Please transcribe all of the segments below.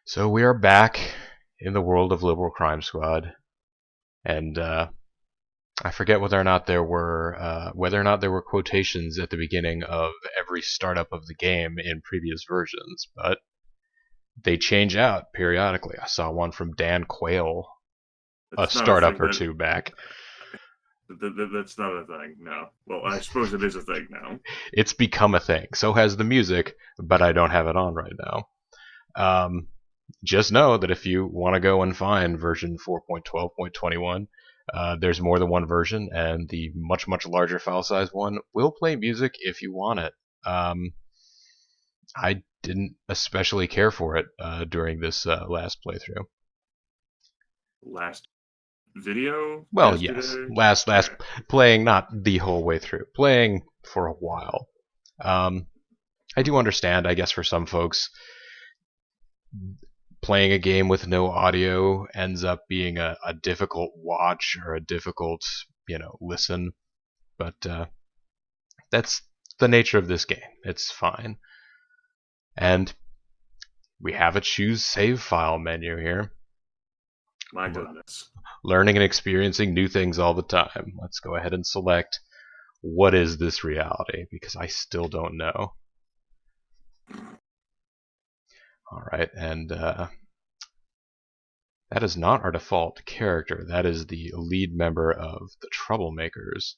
So we are back in the world of Liberal Crime Squad, and I forget whether or not there were quotations at the beginning of every startup of the game in previous versions, but they change out periodically. I saw one from Dan Quayle a That's not a startup thing. or two back. That's not a thing. No. Well, I suppose it is a thing now. It's become a thing. So has the music, but I don't have it on right now. Just know that if you want to go and find version 4.12.21, there's more than one version, and the much, much larger file size one will play music if you want it. I didn't especially care for it during this last playthrough. Last video Well, yes, yesterday. last Okay. playing, not the whole way through, playing for a while. I do understand, I guess, for some folks, playing a game with no audio ends up being a difficult watch or a difficult, listen. But that's the nature of this game. It's fine. And we have a choose save file menu here. My goodness. Learning and experiencing new things all the time. Let's go ahead and select what is this reality, because I still don't know. Alright, and that is not our default character. That is the lead member of the Troublemakers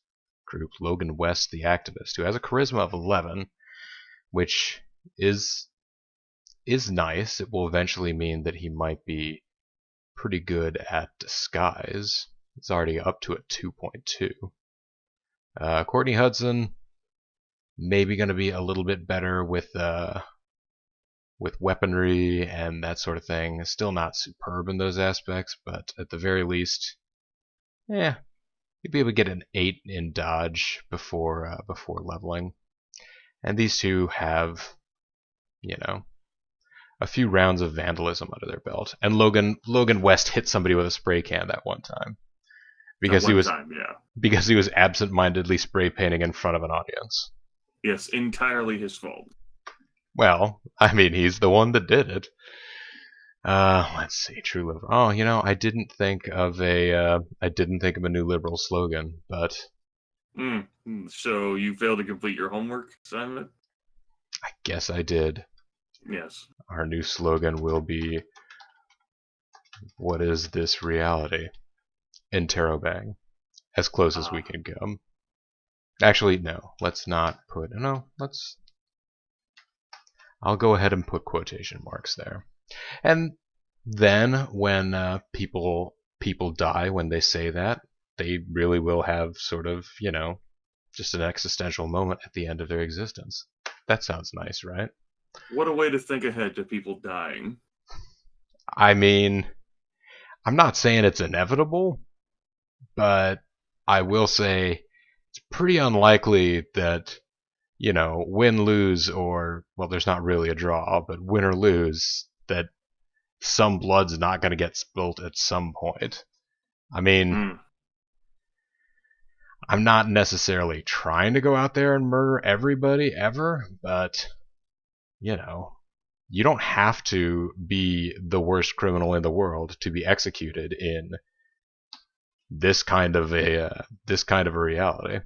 group, Logan West, the activist, who has a charisma of 11, which is nice. It will eventually mean that he might be pretty good at disguise. It's already up to a 2.2. Courtney Hudson, maybe going to be a little bit better with weaponry and that sort of thing. Still not superb in those aspects, but at the very least, you'd be able to get an 8 in dodge before leveling. And these two have, a few rounds of vandalism under their belt. And Logan West hit somebody with a spray can that one time At because one time, yeah. he was absent-mindedly spray painting in front of an audience. Yes, entirely his fault. Well, I mean, he's the one that did it. Let's see, True Liberal. Oh, I didn't think of a new liberal slogan, but So you failed to complete your homework assignment? I guess I did. Yes. Our new slogan will be, "What is this reality?" Interrobang. As close as we can come. Actually, no. Let's not put. No, let's. I'll go ahead and put quotation marks there. And then when people die when they say that, they really will have sort of, just an existential moment at the end of their existence. That sounds nice, right? What a way to think ahead to people dying. I mean, I'm not saying it's inevitable, but I will say it's pretty unlikely that, win, lose, or, well, there's not really a draw, but win or lose, that some blood's not going to get spilt at some point. I mean, I'm not necessarily trying to go out there and murder everybody ever, but, you don't have to be the worst criminal in the world to be executed in this kind of a reality.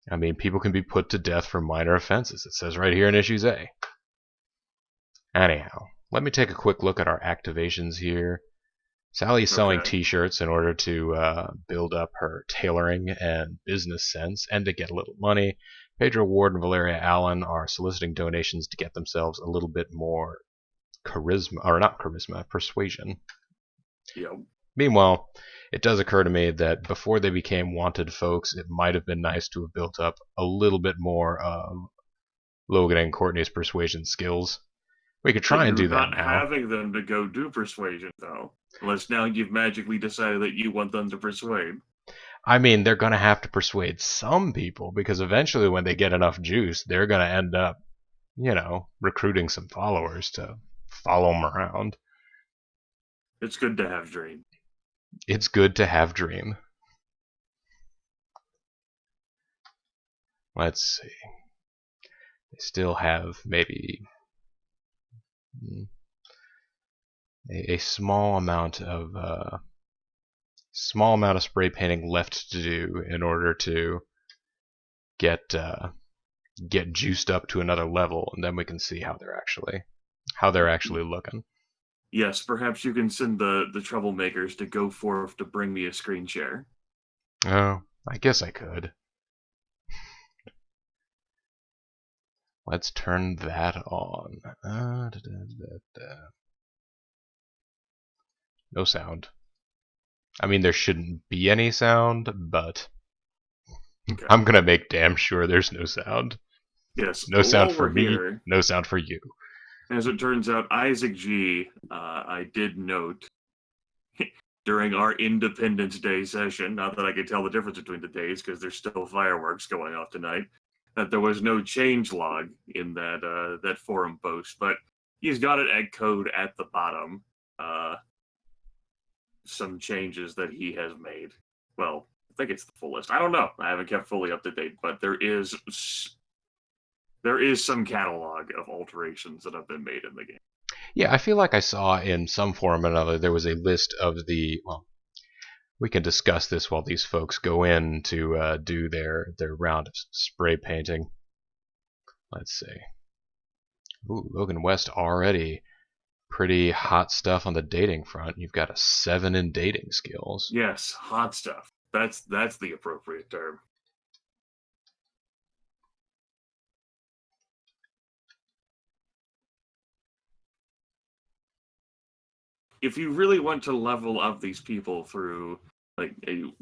I mean, people can be put to death for minor offenses. It says right here in Issues A. Anyhow, let me take a quick look at our activations here. Sally's selling t-shirts in order to build up her tailoring and business sense and to get a little money. Pedro Ward and Valeria Allen are soliciting donations to get themselves a little bit more persuasion. Yep. Meanwhile, it does occur to me that before they became wanted folks, it might have been nice to have built up a little bit more of Logan and Courtney's persuasion skills. We could try and do that now. You're not having them to go do persuasion, though. Unless now you've magically decided that you want them to persuade. I mean, they're going to have to persuade some people, because eventually when they get enough juice, they're going to end up, recruiting some followers to follow them around. It's good to have dream. It's good to have dream. Let's see. They still have maybe a small amount of spray painting left to do in order to get juiced up to another level, and then we can see how they're actually looking. Yes, perhaps you can send the troublemakers to go forth to bring me a screen share. Oh, I guess I could. Let's turn that on. No sound. I mean, there shouldn't be any sound, but Okay. I'm gonna make damn sure there's no sound. Yes, No sound while for we're me, here, no sound for you. as it turns out, Isaac G, I did note during our Independence Day session, not that I could tell the difference between the days because there's still fireworks going off tonight, that there was no change log in that forum post, but he's got it at code at the bottom. Some changes that he has made. Well, I think it's the full list. I don't know. I haven't kept fully up to date, but there is some catalog of alterations that have been made in the game. Yeah, I feel like I saw in some form or another there was a list of the. Well, we can discuss this while these folks go in to do their round of spray painting. Let's see. Ooh, Logan West already pretty hot stuff on the dating front. You've got a 7 in dating skills. Yes, hot stuff. That's the appropriate term. If you really want to level up these people through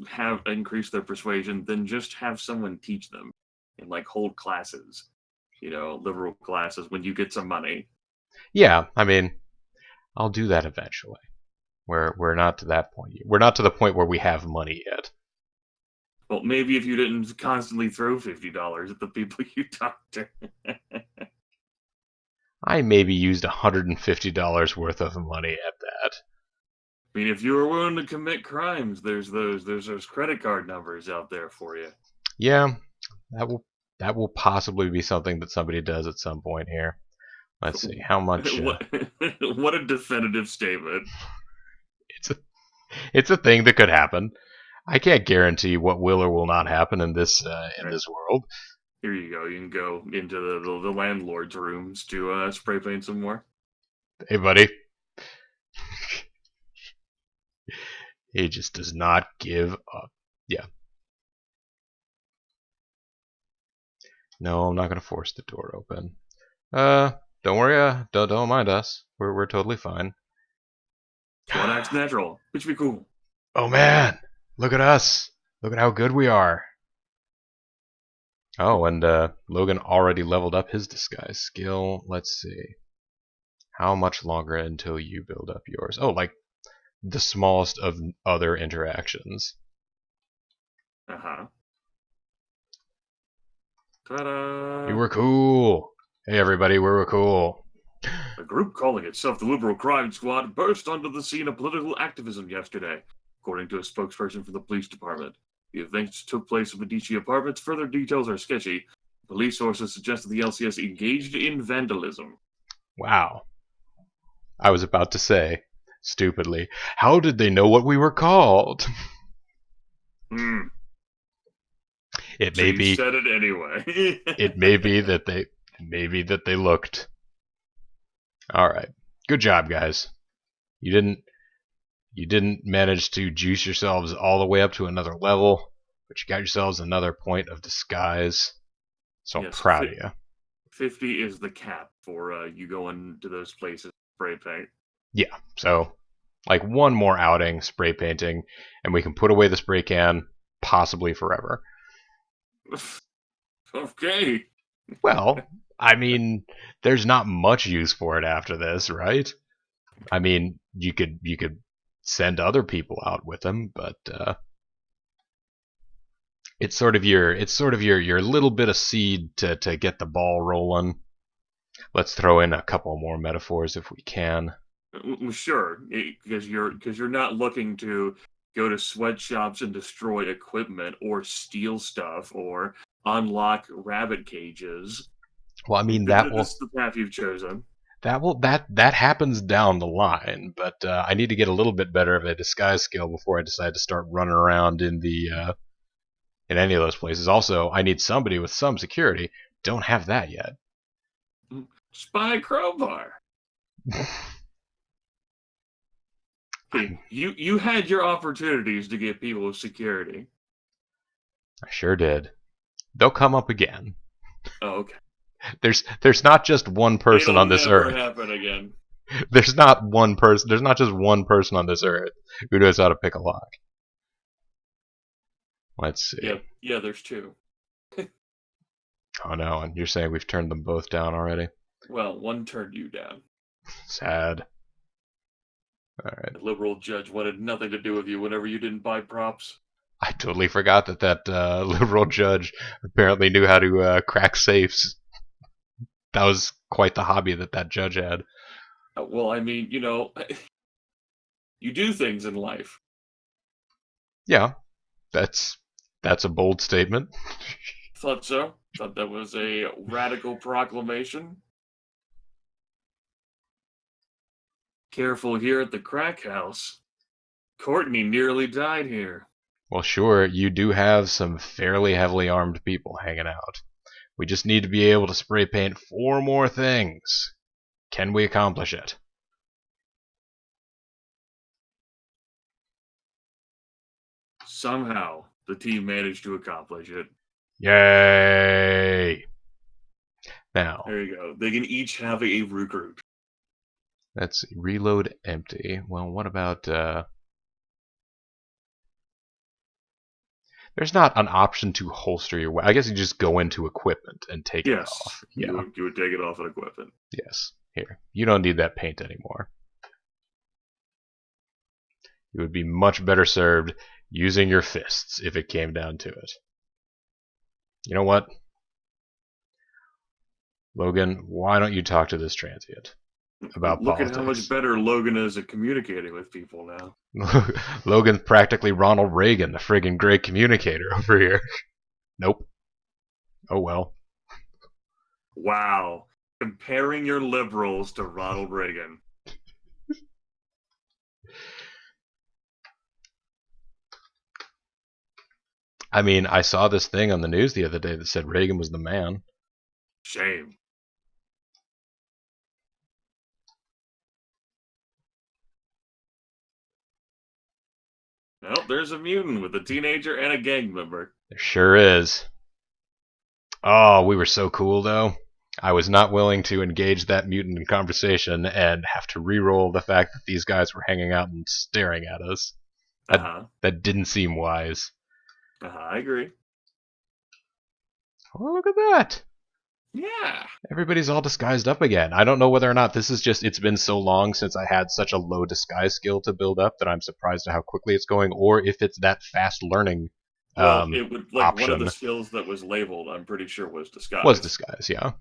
have increase their persuasion, then just have someone teach them and hold classes, liberal classes when you get some money. Yeah, I mean, I'll do that eventually. We're not to that point yet. We're not to the point where we have money yet. Well, maybe if you didn't constantly throw $50 at the people you talk to. I maybe used $150 worth of money at that. I mean, if you were willing to commit crimes, there's those credit card numbers out there for you. Yeah, that will possibly be something that somebody does at some point here. Let's see how much. What a definitive statement! It's a thing that could happen. I can't guarantee what will or will not happen in this world. Here you go. You can go into the landlord's rooms to spray paint some more. Hey, buddy. He just does not give up. Yeah. No, I'm not gonna force the door open. Don't worry. Don't mind us. We're totally fine. One act's natural, which would be cool. Oh man, look at us. Look at how good we are. Oh, and Logan already leveled up his disguise skill. Let's see. How much longer until you build up yours? Oh, like the smallest of other interactions. Uh-huh. Ta-da! We were cool. Hey everybody, we were cool. A group calling itself the Liberal Crime Squad burst onto the scene of political activism yesterday, according to a spokesperson for the police department. The events took place at Medici Apartments. Further details are sketchy. Police sources suggest that the LCS engaged in vandalism. Wow. I was about to say, stupidly, how did they know what we were called? It may be. Said it anyway. It may be that they looked. All right, good job, guys. You didn't manage to juice yourselves all the way up to another level, but you got yourselves another point of disguise. So I'm proud of you. 50 is the cap for you going to those places spray paint. Yeah, so like one more outing, spray painting, and we can put away the spray can, possibly forever. Okay. Well, I mean, there's not much use for it after this, right? I mean, you could send other people out with them, but it's sort of your little bit of seed to get the ball rolling. Let's throw in a couple more metaphors if we can. Sure, because you're not looking to go to sweatshops and destroy equipment or steal stuff or unlock rabbit cages. Well, I mean This is the path you've chosen. That happens down the line, but I need to get a little bit better of a disguise skill before I decide to start running around in in any of those places. Also, I need somebody with some security. Don't have that yet. Spy crowbar. Hey, you had your opportunities to get people with security. I sure did. They'll come up again. Oh, okay. There's not just one person It'll on this never earth. happen again. There's not one person. There's not just one person on this earth who knows how to pick a lock. Let's see. Yeah, there's two. Oh no, and you're saying we've turned them both down already? Well, one turned you down. Sad. Alright. The liberal judge wanted nothing to do with you whenever you didn't buy props. I totally forgot that liberal judge apparently knew how to crack safes. That was quite the hobby that judge had. Well, I mean, you do things in life. Yeah, that's a bold statement. Thought so. Thought that was a radical proclamation. Careful here at the crack house. Courtney nearly died here. Well, sure, you do have some fairly heavily armed people hanging out. We just need to be able to spray paint 4 more things. Can we accomplish it? Somehow, the team managed to accomplish it. Yay! Now, there you go. They can each have a recruit. Let's see. Reload empty. Well, what about... There's not an option to holster your weapon. I guess you just go into equipment and take it off. Yeah. You would take it off at equipment. Yes. Here. You don't need that paint anymore. You would be much better served using your fists if it came down to it. You know what? Logan, why don't you talk to this transient about Look politics? at how much better Logan is at communicating with people now. Logan's practically Ronald Reagan, the friggin' great communicator over here. Nope. Oh well. Wow. Comparing your liberals to Ronald Reagan. I mean, I saw this thing on the news the other day that said Reagan was the man. Shame. Well, there's a mutant with a teenager and a gang member. There sure is. Oh, we were so cool, though. I was not willing to engage that mutant in conversation and have to re-roll the fact that these guys were hanging out and staring at us. That didn't seem wise. I agree. Oh, look at that. Yeah. Everybody's all disguised up again. I don't know whether or not this is just it's been so long since I had such a low disguise skill to build up that I'm surprised at how quickly it's going, or if it's that fast learning well, it would option. One of the skills that was labeled, I'm pretty sure, was disguise. Was disguise, yeah.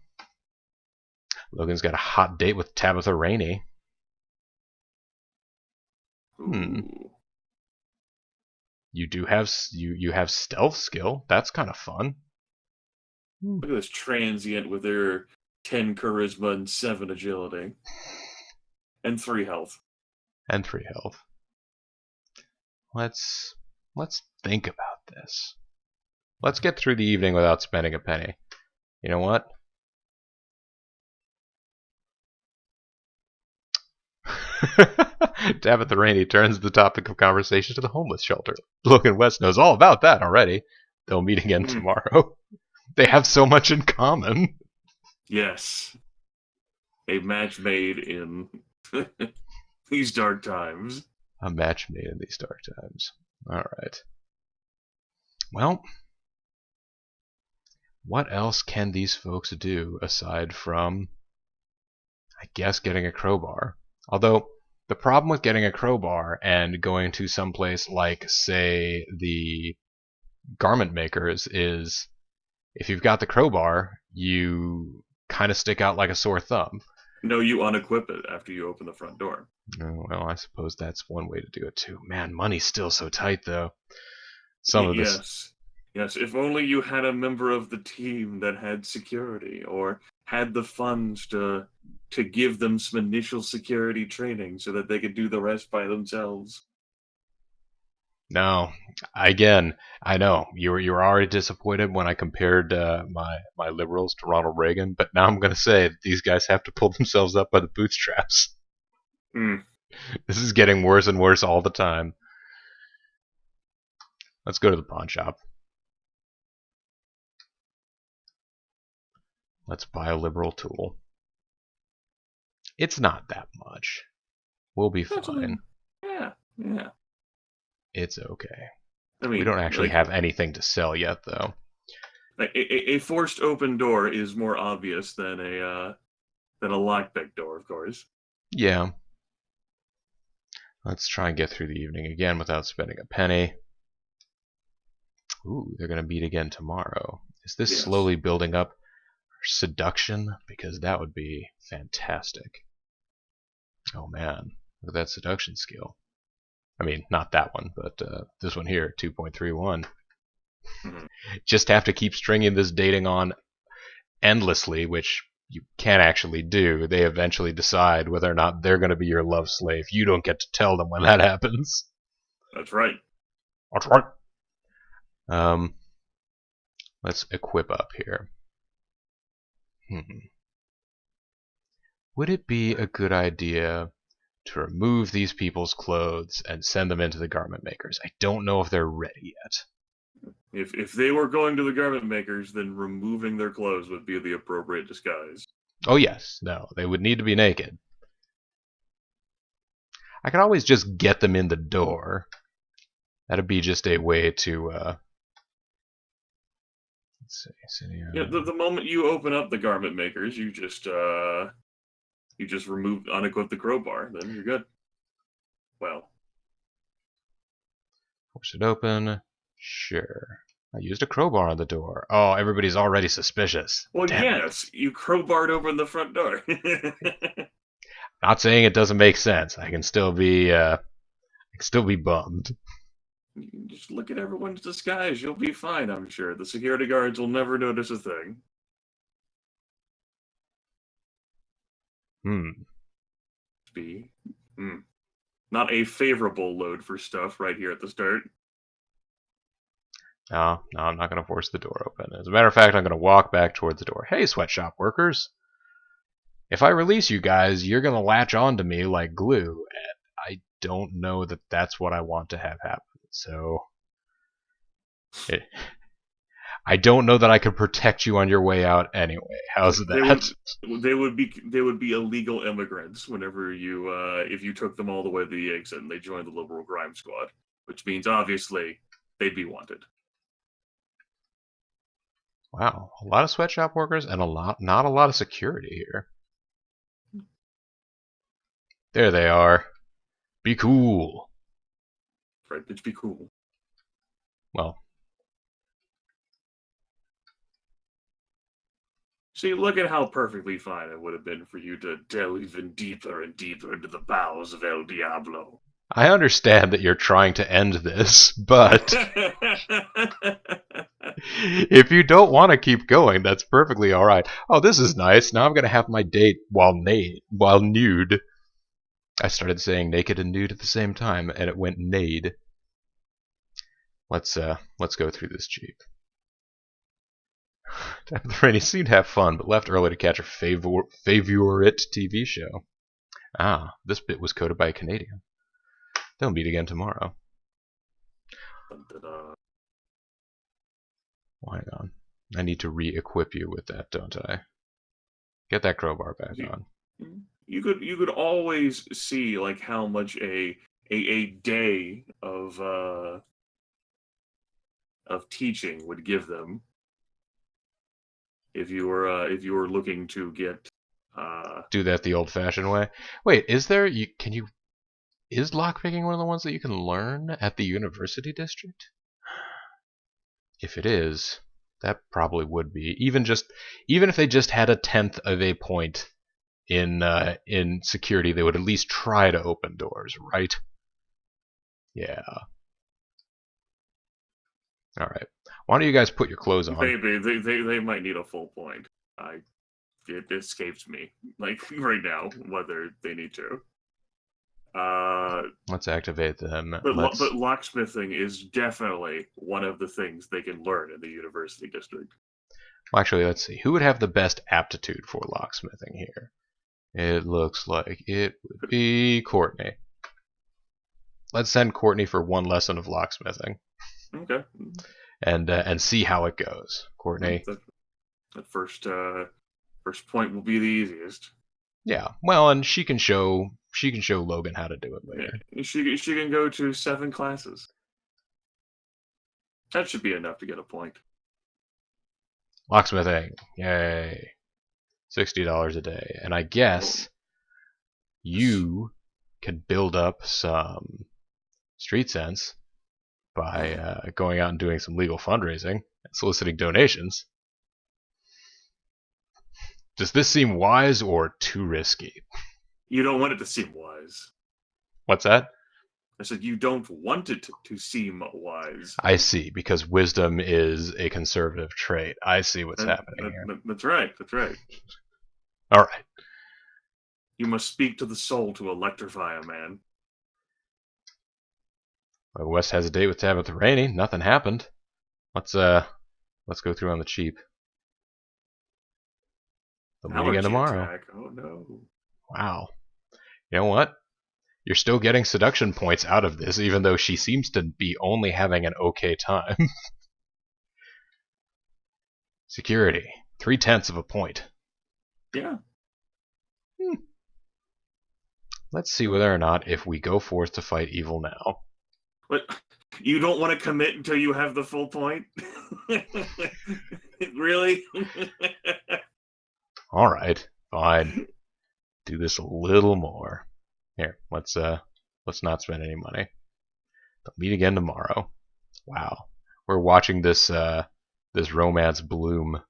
Logan's got a hot date with Tabitha Rainey. You do have you have stealth skill. That's kind of fun. Look at this transient with their 10 charisma and 7 agility. And 3 health. And 3 health. Let's think about this. Let's get through the evening without spending a penny. You know what? Tabitha Rainey turns the topic of conversation to the homeless shelter. Logan West knows all about that already. They'll meet again tomorrow. They have so much in common. Yes. A match made in these dark times. A match made in these dark times. Alright. Well, what else can these folks do aside from, I guess, getting a crowbar? Although, the problem with getting a crowbar and going to someplace like, say, the garment makers is, if you've got the crowbar, you kind of stick out like a sore thumb. No, you unequip it after you open the front door. Oh, well, I suppose that's one way to do it too. Man, money's still so tight, though. Some of this. Yes, if only you had a member of the team that had security, or had the funds to give them some initial security training so that they could do the rest by themselves. No, again, I know you were already disappointed when I compared my liberals to Ronald Reagan, but now I'm going to say that these guys have to pull themselves up by the bootstraps. Mm. This is getting worse and worse all the time. Let's go to the pawn shop. Let's buy a liberal tool. It's not that much. We'll be fine. Yeah, yeah. It's okay. I We mean, don't actually like, have anything to sell yet, though. a forced open door is more obvious than a lockpick door, of course. Yeah. Let's try and get through the evening again without spending a penny. Ooh, they're going to meet again tomorrow. Is this Yes. slowly building up seduction? Because that would be fantastic. Oh man, look at that seduction skill. I mean, not that one, but this one here, 2.31. Mhm. Just have to keep stringing this dating on endlessly, which you can't actually do. They eventually decide whether or not they're going to be your love slave. You don't get to tell them when that happens. That's right. That's right. Let's equip up here. Would it be a good idea to remove these people's clothes and send them into the garment makers? I don't know if they're ready yet. If they were going to the garment makers, then removing their clothes would be the appropriate disguise. Oh yes, no, they would need to be naked. I could always just get them in the door. That'd be just a way to, let's see, Yeah, the moment you open up the garment makers, you just remove, unequip the crowbar, then you're good. Well, force it open. Sure. I used a crowbar on the door. Oh, everybody's already suspicious. well, Damn yes, you crowbarred open the front door. Not saying it doesn't make sense. I can still be bummed. You can just look at everyone's disguise. You'll be fine, I'm sure. The security guards will never notice a thing. Be not a favorable load for stuff right here at the start. No, I'm not going to force the door open. As a matter of fact, I'm going to walk back towards the door. Hey, sweatshop workers. If I release you guys, you're going to latch onto me like glue, and I don't know that that's what I want to have happen. So, I don't know that I could protect you on your way out anyway. How's that? They would be illegal immigrants whenever you if you took them all the way to the exit and they joined the liberal crime squad, which means obviously they'd be wanted. Wow, a lot of sweatshop workers and not a lot of security here. There they are. Be cool. Right, bitch, be cool. Well, see, look at how perfectly fine it would have been for you to delve even deeper and deeper into the bowels of El Diablo. I understand that you're trying to end this, but if you don't want to keep going, that's perfectly alright. Oh, this is nice. Now I'm going to have my date while nude. I started saying naked and nude at the same time, and it went nade. Let's go through this Jeep. The rainy seemed to have fun, but left early to catch her favorite TV show. Ah, this bit was coded by a Canadian. They'll meet again tomorrow. Oh, hang on. I need to re-equip you with that, don't I? Get that crowbar back on. You could always see like how much a day of teaching would give them if you were looking to get do that the old-fashioned way. Wait, is lockpicking one of the ones that you can learn at the university district? If it is, that probably would be. Even if they just had a tenth of a point in security, they would at least try to open doors, right? Yeah. All right. Why don't you guys put your clothes on? Maybe they might need a full point. it escapes me, like, right now, whether they need to. Let's activate them. But Let's. locksmithing is definitely one of the things they can learn in the university district. Well, actually, let's see. Who would have the best aptitude for locksmithing here? It looks like it would be Courtney. Let's send Courtney for one lesson of locksmithing. Okay. And see how it goes. Courtney. That first point will be the easiest. Yeah. Well, and she can show Logan how to do it later. Yeah. She can go to 7 classes. That should be enough to get a point. Locksmithing. Yay. $60 a day. And I guess you can build up some street sense by going out and doing some legal fundraising and soliciting donations. Does this seem wise or too risky? You don't want it to seem wise. What's that? I said you don't want it to seem wise. I see, because wisdom is a conservative trait. I see what's happening here. That's right. That's right. All right. You must speak to the soul to electrify a man. Well, West has a date with Tabitha Rainey. Nothing happened. Let's go through on the cheap. They'll meet again tomorrow. Attack. Oh no. Wow. You know what? You're still getting seduction points out of this, even though she seems to be only having an okay time. Security. 0.3 of a point. Yeah. Let's see whether or not if we go forth to fight evil now. But you don't want to commit until you have the full point? Really? Alright, fine. Do this a little more. Here, let's not spend any money. They'll meet again tomorrow. Wow. We're watching this romance bloom.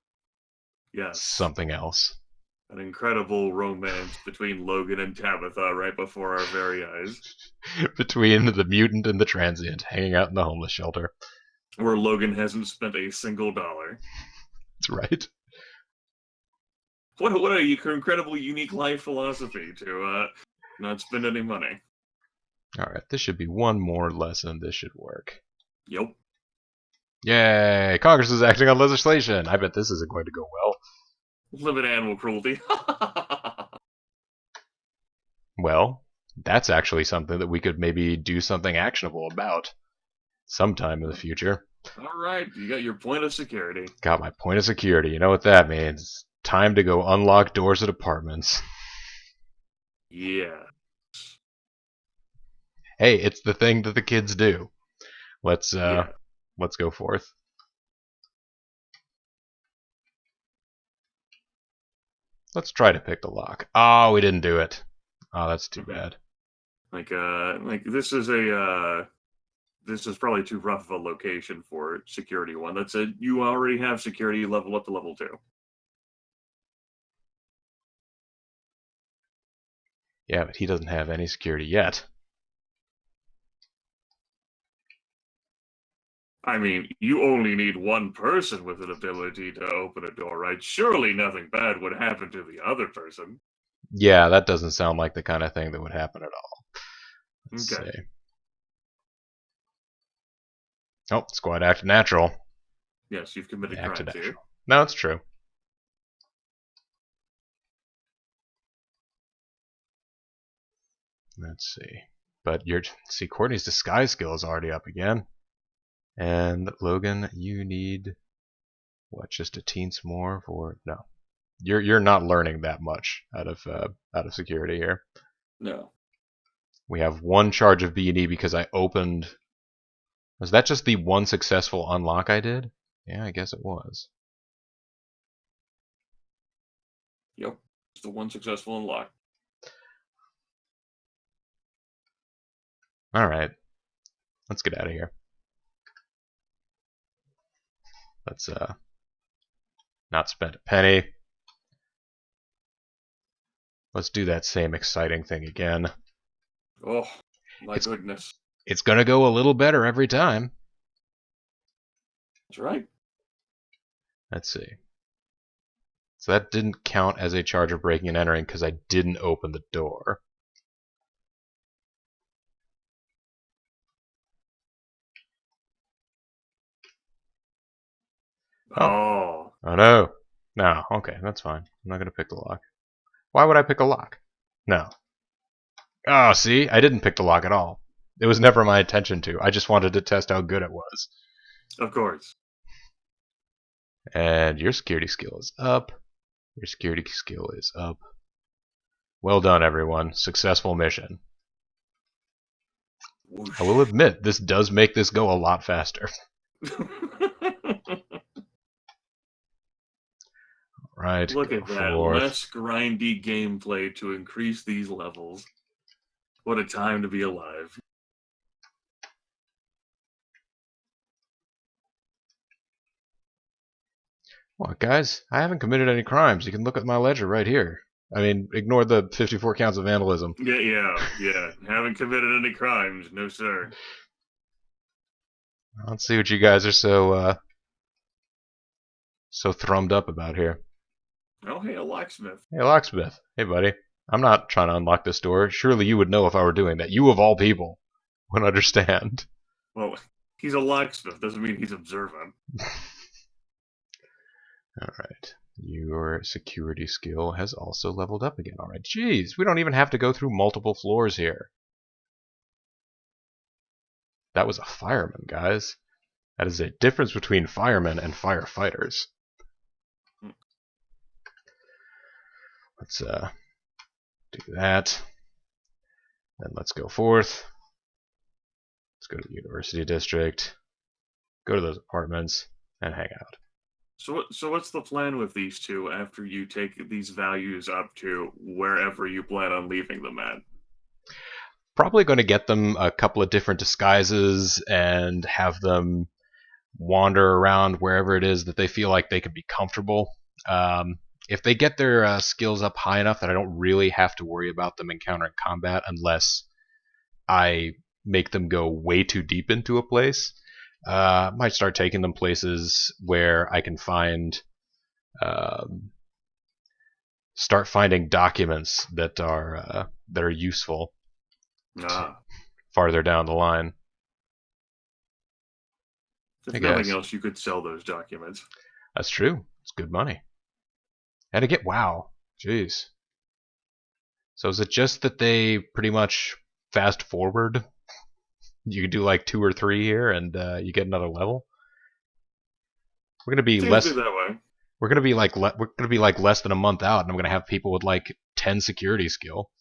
Yes. Something else. An incredible romance between Logan and Tabitha right before our very eyes. Between the mutant and the transient hanging out in the homeless shelter. Where Logan hasn't spent a single dollar. That's right. What a incredible, unique life philosophy to not spend any money. Alright, this should be one more lesson. This should work. Yep. Yay! Congress is acting on legislation! I bet this isn't going to go well. Limit animal cruelty. Well, that's actually something that we could maybe do something actionable about sometime in the future. Alright, you got your point of security. Got my point of security. You know what that means. Time to go unlock doors at apartments. Yeah. Hey, it's the thing that the kids do. Let's go forth. Let's try to pick the lock. Oh, we didn't do it. Oh, that's too bad. Like this is probably too rough of a location for security one. That's you already have security level up to level 2. Yeah, but he doesn't have any security yet. I mean, you only need one person with an ability to open a door, right? Surely nothing bad would happen to the other person. Yeah, that doesn't sound like the kind of thing that would happen at all. Let's see. Oh, squad act natural. Yes, you've committed crimes here. No, it's true. Let's see. But Courtney's disguise skill is already up again. And Logan, you need what? Just a teens more for no. You're not learning that much out of security here. No. We have one charge of B&E because I opened. Was that just the one successful unlock I did? Yeah, I guess it was. Yep, it's the one successful unlock. All right, let's get out of here. Let's not spend a penny. Let's do that same exciting thing again. Oh, my goodness. It's gonna go a little better every time. That's right. Let's see. So that didn't count as a charge of breaking and entering because I didn't open the door. Oh. Oh no. No, okay, that's fine. I'm not gonna pick the lock. Why would I pick a lock? No. Oh, see? I didn't pick the lock at all. It was never my intention to. I just wanted to test how good it was. Of course. And your security skill is up. Your security skill is up. Well done, everyone. Successful mission. Whoosh. I will admit, this does make this go a lot faster. Right. Look at that. Forth. Less grindy gameplay to increase these levels. What a time to be alive. What, guys? I haven't committed any crimes. You can look at my ledger right here. I mean, ignore the 54 counts of vandalism. Yeah. Haven't committed any crimes. No, sir. Let's see what you guys are so thrummed up about here. Oh, hey, a locksmith. Hey, locksmith. Hey, buddy. I'm not trying to unlock this door. Surely you would know if I were doing that. You, of all people, would understand. Well, he's a locksmith. Doesn't mean he's observant. Alright. Your security skill has also leveled up again. Alright. Jeez, we don't even have to go through multiple floors here. That was a fireman, guys. That is a difference between firemen and firefighters. Let's do that. Then let's go forth. Let's go to the university district. Go to those apartments and hang out. So what's the plan with these two after you take these values up to wherever you plan on leaving them at? Probably going to get them a couple of different disguises and have them wander around wherever it is that they feel like they could be comfortable. If they get their skills up high enough that I don't really have to worry about them encountering combat unless I make them go way too deep into a place, might start taking them places where I can find, start finding documents that are useful farther down the line. If nothing else, you could sell those documents. That's true. It's good money. And again, wow, jeez. So is it just that they pretty much fast forward? You could do like 2 or 3 here, and you get another level. We're gonna be less. That way. We're gonna be like less than a month out, and I'm gonna have people with like 10 security skill.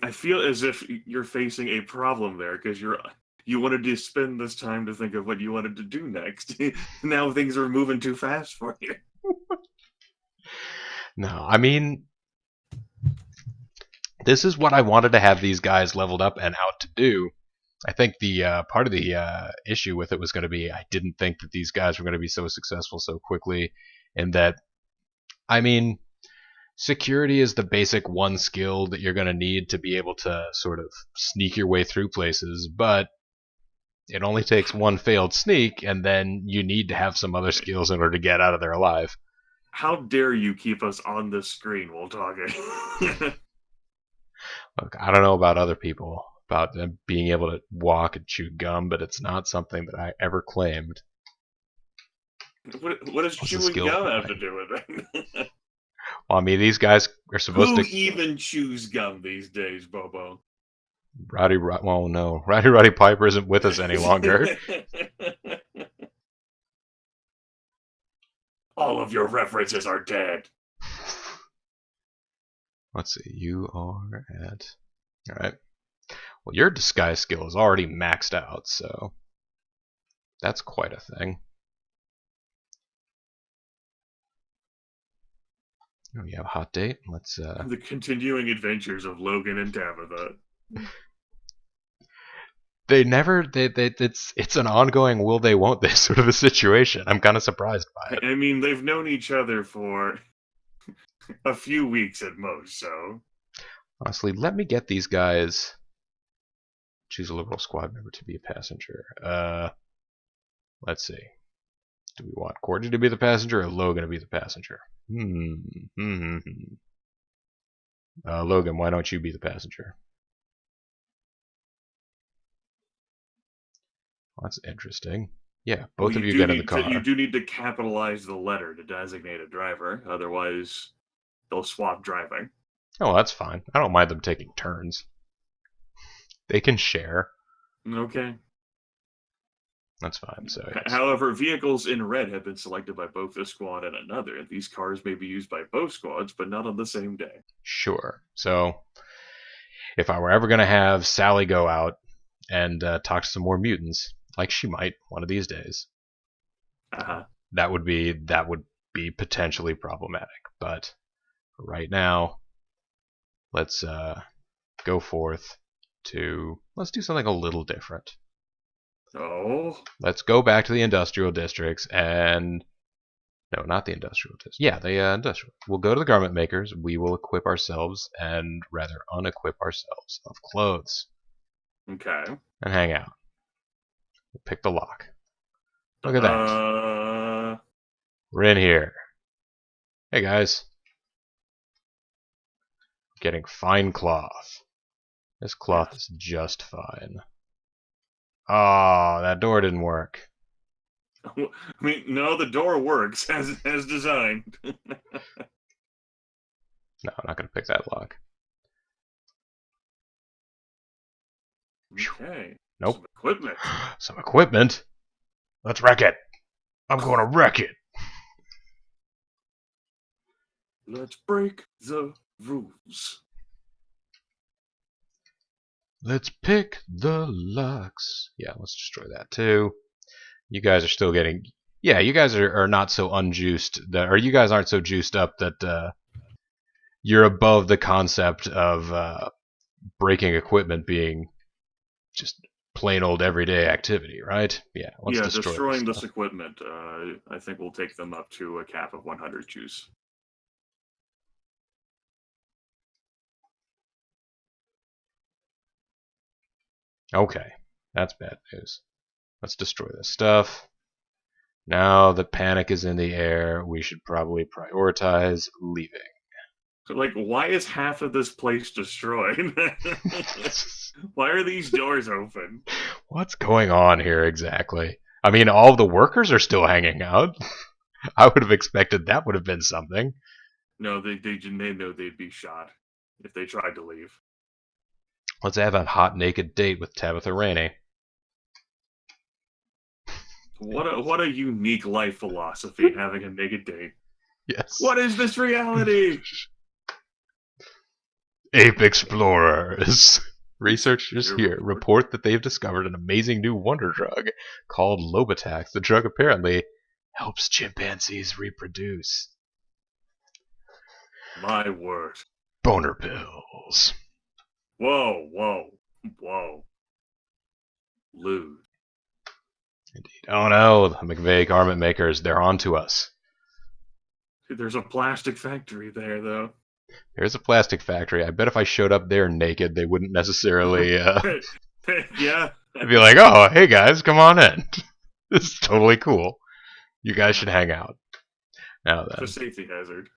I feel as if you're facing a problem there because you wanted to spend this time to think of what you wanted to do next. Now things are moving too fast for you. No, I mean, this is what I wanted to have these guys leveled up and out to do. I think the part of the issue with it was going to be I didn't think that these guys were going to be so successful so quickly, and that, I mean, security is the basic one skill that you're going to need to be able to sort of sneak your way through places, but it only takes one failed sneak, and then you need to have some other skills in order to get out of there alive. How dare you keep us on the screen while talking? Look, I don't know about other people, about them being able to walk and chew gum, but it's not something that I ever claimed. What does chewing gum have to do with it? Well, I mean, these guys are supposed to... Who even chews gum these days, Bobo? Roddy Piper isn't with us any longer. All of your references are dead. Let's see, you are at... Alright. Well, your disguise skill is already maxed out, so... That's quite a thing. Oh, you have a hot date? Let's, The continuing adventures of Logan and Tabitha. They never... It's an ongoing will they, won't they sort of a situation. I'm kind of surprised by it. I mean, they've known each other for a few weeks at most, so... Honestly, let me get these guys... Choose a liberal squad member to be a passenger. Let's see. Do we want Courtney to be the passenger or Logan to be the passenger? Logan, why don't you be the passenger? That's interesting. Yeah, both of you get in the car. You do need to capitalize the letter to designate a driver, otherwise they'll swap driving. Oh, that's fine. I don't mind them taking turns. They can share. Okay. That's fine. So, yes. However, vehicles in red have been selected by both this squad and another. These cars may be used by both squads, but not on the same day. Sure. So, if I were ever going to have Sally go out and talk to some more mutants, like she might one of these days, that would be potentially problematic. But right now, let's go forth let's do something a little different. Oh. Let's go back to the industrial districts and no, not the industrial districts. Yeah, the industrial. We'll go to the garment makers. We will equip ourselves and rather unequip ourselves of clothes. Okay. And hang out. We'll pick the lock. Look at that. We're in here. Hey guys. Getting fine cloth. This cloth is just fine. Oh, that door didn't work. I mean, no, the door works as designed. No, I'm not going to pick that lock. Okay. Nope. Some equipment. Some equipment? Let's wreck it. I'm going to wreck it. Let's break the rules. Let's pick the locks. Yeah, let's destroy that too. You guys are still getting... Yeah, you guys are not so unjuiced. Or you guys aren't so juiced up that you're above the concept of breaking equipment being just plain old everyday activity, right? Yeah, let's destroy destroying this equipment. I think we'll take them up to a cap of 100 juice. Okay, that's bad news. Let's destroy this stuff. Now that panic is in the air, we should probably prioritize leaving. So, like, why is half of this place destroyed? Why are these doors open? What's going on here exactly? I mean, all the workers are still hanging out. I would have expected that would have been something. No, they know they'd be shot if they tried to leave. Let's have a hot naked date with Tabitha Rainey. What a unique life philosophy, having a naked date. Yes. What is this reality? Ape explorers. Researchers here report that they've discovered an amazing new wonder drug called Lobotax. The drug apparently helps chimpanzees reproduce. My word. Boner pills. Whoa, whoa, whoa. Lewd. Indeed. Oh no, the McVeigh garment makers, they're on to us. There's a plastic factory there, though. There's a plastic factory. I bet if I showed up there naked, they wouldn't necessarily... Yeah. I'd be like, oh, hey guys, come on in. This is totally cool. You guys should hang out. Now then. It's a safety hazard.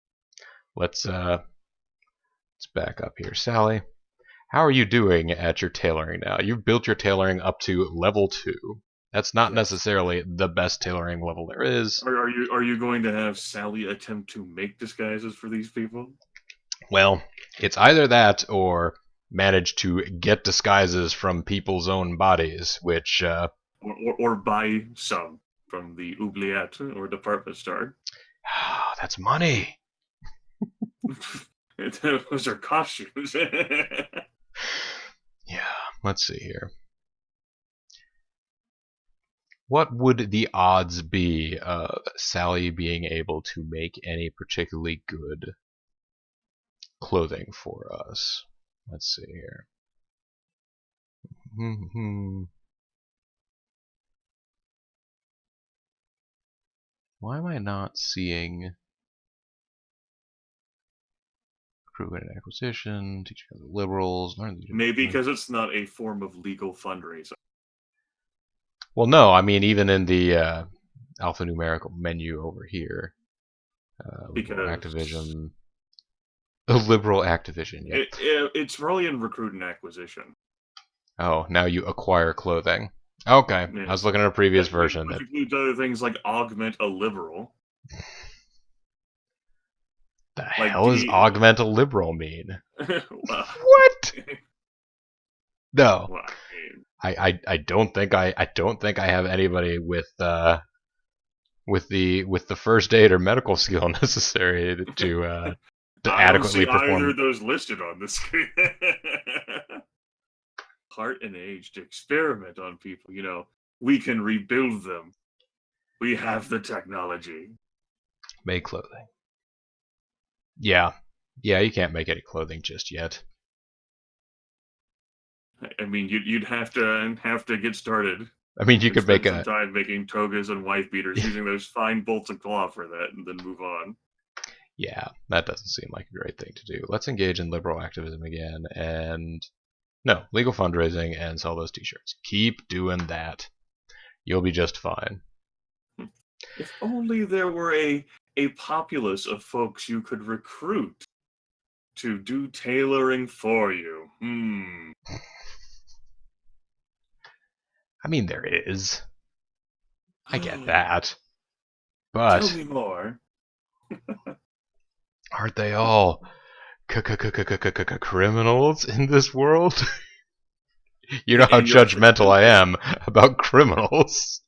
Let's back up here. Sally, how are you doing at your tailoring now? You've built your tailoring up to level 2. That's not necessarily the best tailoring level there is. Are you going to have Sally attempt to make disguises for these people? Well, it's either that or manage to get disguises from people's own bodies, which... Or buy some from the oubliette or department store. That's money. Those are costumes. Yeah, let's see here. What would the odds be of Sally being able to make any particularly good clothing for us? Let's see here. Why am I not seeing recruitment and acquisition, teaching of the liberals? Maybe because it's not a form of legal fundraising. Well, no, I mean even in the alphanumerical menu over here, Liberal because activism. Liberal activism, yeah. it's really in recruit and acquisition. Oh, now you acquire clothing. Okay, I was Yes. looking at a previous version Which that. includes other things like augment a liberal. The Like hell does augment a liberal mean? well, What? No, well, I mean, I don't think I don't think I have anybody with the first aid or medical skill necessary to I don't see adequately either perform. of those listed on the screen. Heart and age to experiment on people. We can rebuild them. We have the technology. Make clothing. Yeah, you can't make any clothing just yet. I mean, you'd have to get started I mean, you and could make spend some a. time making togas and wife beaters using those fine bolts of cloth for that, and then move on. Yeah, that doesn't seem like a great thing to do. Let's engage in liberal activism again, and no, legal fundraising and sell those t-shirts. Keep doing that. You'll be just fine. If only there were a populace of folks you could recruit to do tailoring for you. I mean, there is. I get that. Tell But me more. aren't they all criminals in this world? You know how And you're judgmental I am about criminals.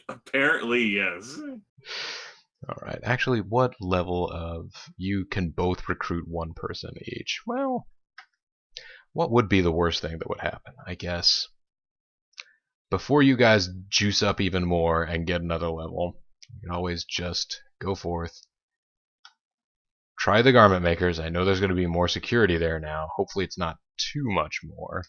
apparently yes. Alright, actually, what level of you can both recruit one person each? Well, what would be the worst thing that would happen? I guess before you guys juice up even more and get another level, you can always just go forth. Try the garment makers. I know there's going to be more security there now. Hopefully it's not too much more.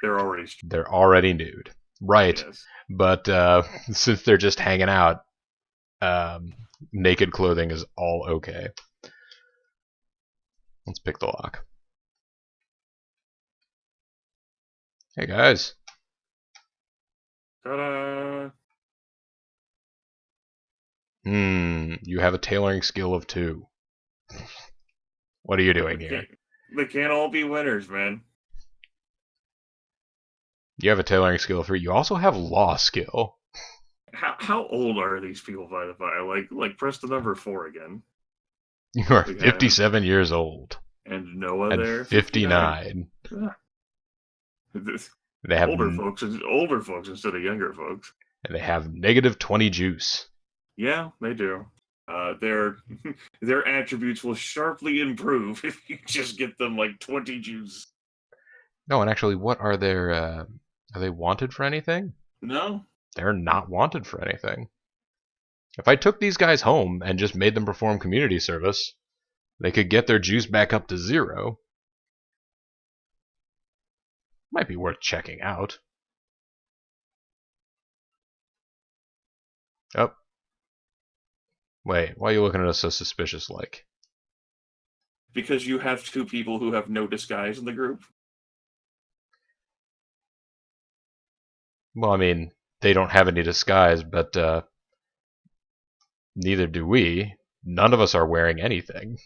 They're already nude. Right. yes. But since they're just hanging out, naked clothing is all okay. Let's pick the lock. Hey guys. Ta-da! You have a tailoring skill of 2. What are you doing here? They can't all be winners, man. You have a tailoring skill of 3. You also have law skill. How old are these people, by the by? Like press the number 4 again. You are 57 years old. And Noah and there, 59. They have older folks instead of younger folks. And they have negative 20 juice. Yeah, they do. Their attributes will sharply improve if you just get them like 20 juice. No, and actually, what are their? Are they wanted for anything? No, they're not wanted for anything. If I took these guys home and just made them perform community service, they could get their juice back up to 0. Might be worth checking out. Oh. Wait, why are you looking at us so suspicious like? Because you have 2 people who have no disguise in the group. Well, I mean, they don't have any disguise, but neither do we. None of us are wearing anything.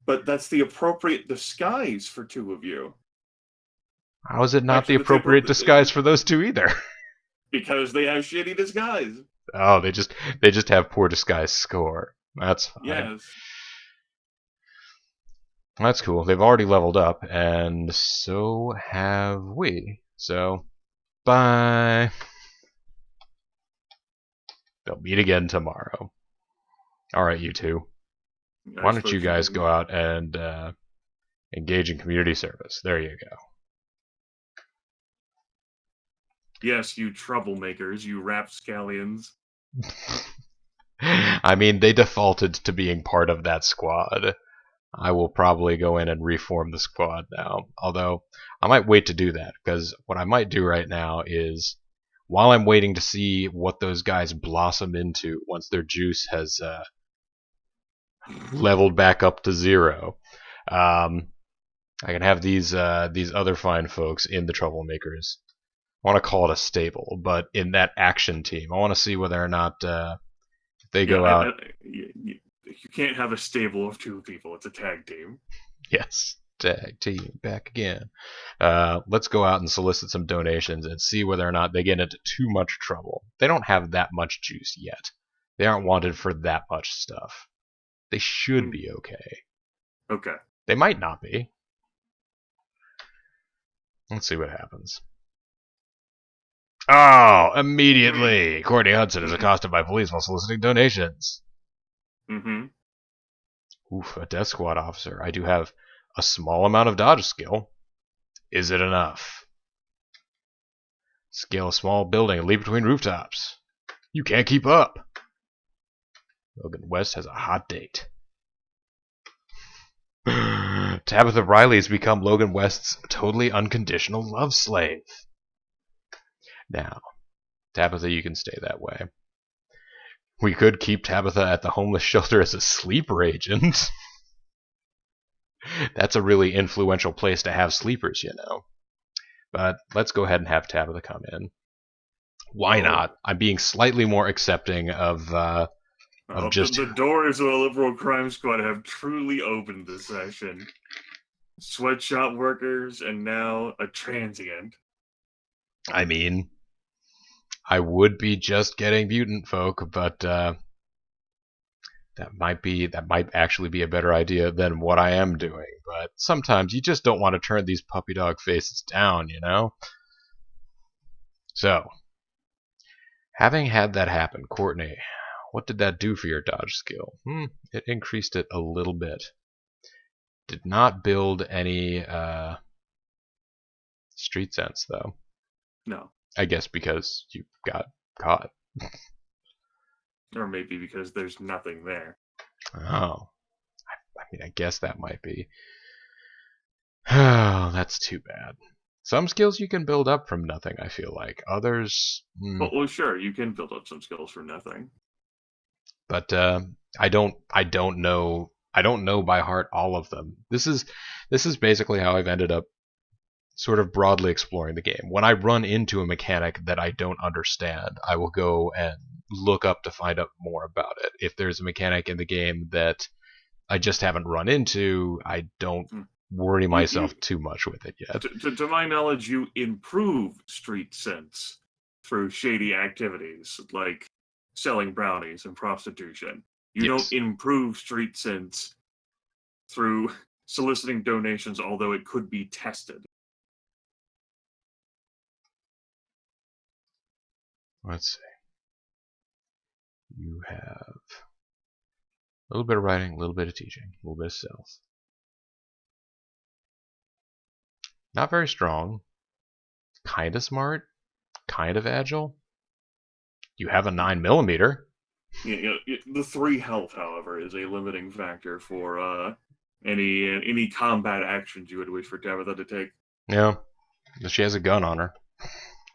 But that's the appropriate disguise for 2 of you. How is it not the appropriate disguise for those 2 either? Because they have shitty disguise. Oh, they just have poor disguise score. That's fine. Yes. That's cool. They've already leveled up, and so have we. So, bye. They'll meet again tomorrow. Alright, you 2. Why don't you guys go out and engage in community service? There you go. Yes, you troublemakers, you rapscallions. I mean, they defaulted to being part of that squad. I will probably go in and reform the squad now. Although, I might wait to do that, because what I might do right now is, while I'm waiting to see what those guys blossom into once their juice has leveled back up to 0, I can have these other fine folks in the troublemakers I want to call it a stable, but in that action team, I want to see whether or not they go out. You can't have a stable of 2 people. It's a tag team. Yes, tag team back again. Let's go out and solicit some donations and see whether or not they get into too much trouble. They don't have that much juice yet. They aren't wanted for that much stuff. They should be okay. Okay. They might not be. Let's see what happens. Oh, immediately! Courtney Hudson is accosted by police while soliciting donations. Mm-hmm. Oof, a death squad officer. I do have a small amount of dodge skill. Is it enough? Scale a small building and leap between rooftops. You can't keep up. Logan West has a hot date. Tabitha Riley has become Logan West's totally unconditional love slave. Now, Tabitha, you can stay that way. We could keep Tabitha at the homeless shelter as a sleeper agent. That's a really influential place to have sleepers, you know. But let's go ahead and have Tabitha come in. Why not? I'm being slightly more accepting of just... The doors of the Liberal Crime Squad have truly opened this session. Sweatshop workers and now a transient. I mean, I would be just getting mutant folk, but that might actually be a better idea than what I am doing. But sometimes you just don't want to turn these puppy dog faces down, you know? So, having had that happen, Courtney, what did that do for your dodge skill? It increased it a little bit. Did not build any street sense, though. No. I guess because you got caught. Or maybe because there's nothing there. Oh. I mean, I guess that might be. Oh, that's too bad. Some skills you can build up from nothing, I feel like. Others... Well, sure, you can build up some skills from nothing. But I don't know by heart all of them. This is basically how I've ended up sort of broadly exploring the game. When I run into a mechanic that I don't understand, I will go and look up to find out more about it. If there's a mechanic in the game that I just haven't run into, I don't worry myself too much with it yet. To my knowledge, you improve street sense through shady activities like selling brownies and prostitution. You don't improve street sense through soliciting donations, although it could be tested. Let's see. You have a little bit of writing, a little bit of teaching, a little bit of sales. Not very strong. Kind of smart. Kind of agile. You have a 9mm. Yeah, the 3 health, however, is a limiting factor for any combat actions you would wish for Tabitha to take. Yeah, she has a gun on her.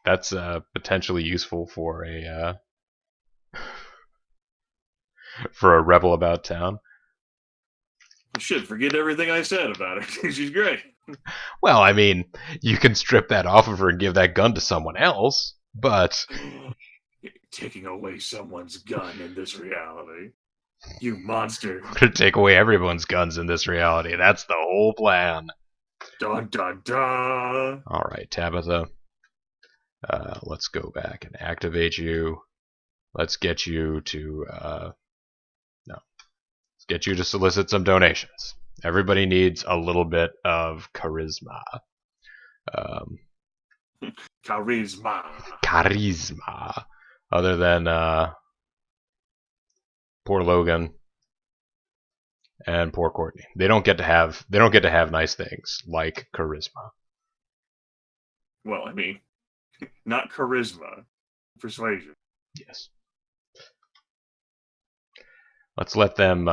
That's potentially useful for a rebel about town. Shit, forget everything I said about her. She's great. Well, I mean, you can strip that off of her and give that gun to someone else, but... Taking away someone's gun in this reality. You monster. We're gonna take away everyone's guns in this reality. That's the whole plan. Dun dun dun! Alright, Tabitha. Let's go back and activate you. Let's get you to... Let's get you to solicit some donations. Everybody needs a little bit of charisma. Charisma. Other than poor Logan and poor Courtney. They don't get to have nice things like charisma. Well, I mean, not charisma, persuasion. Yes. Let's let them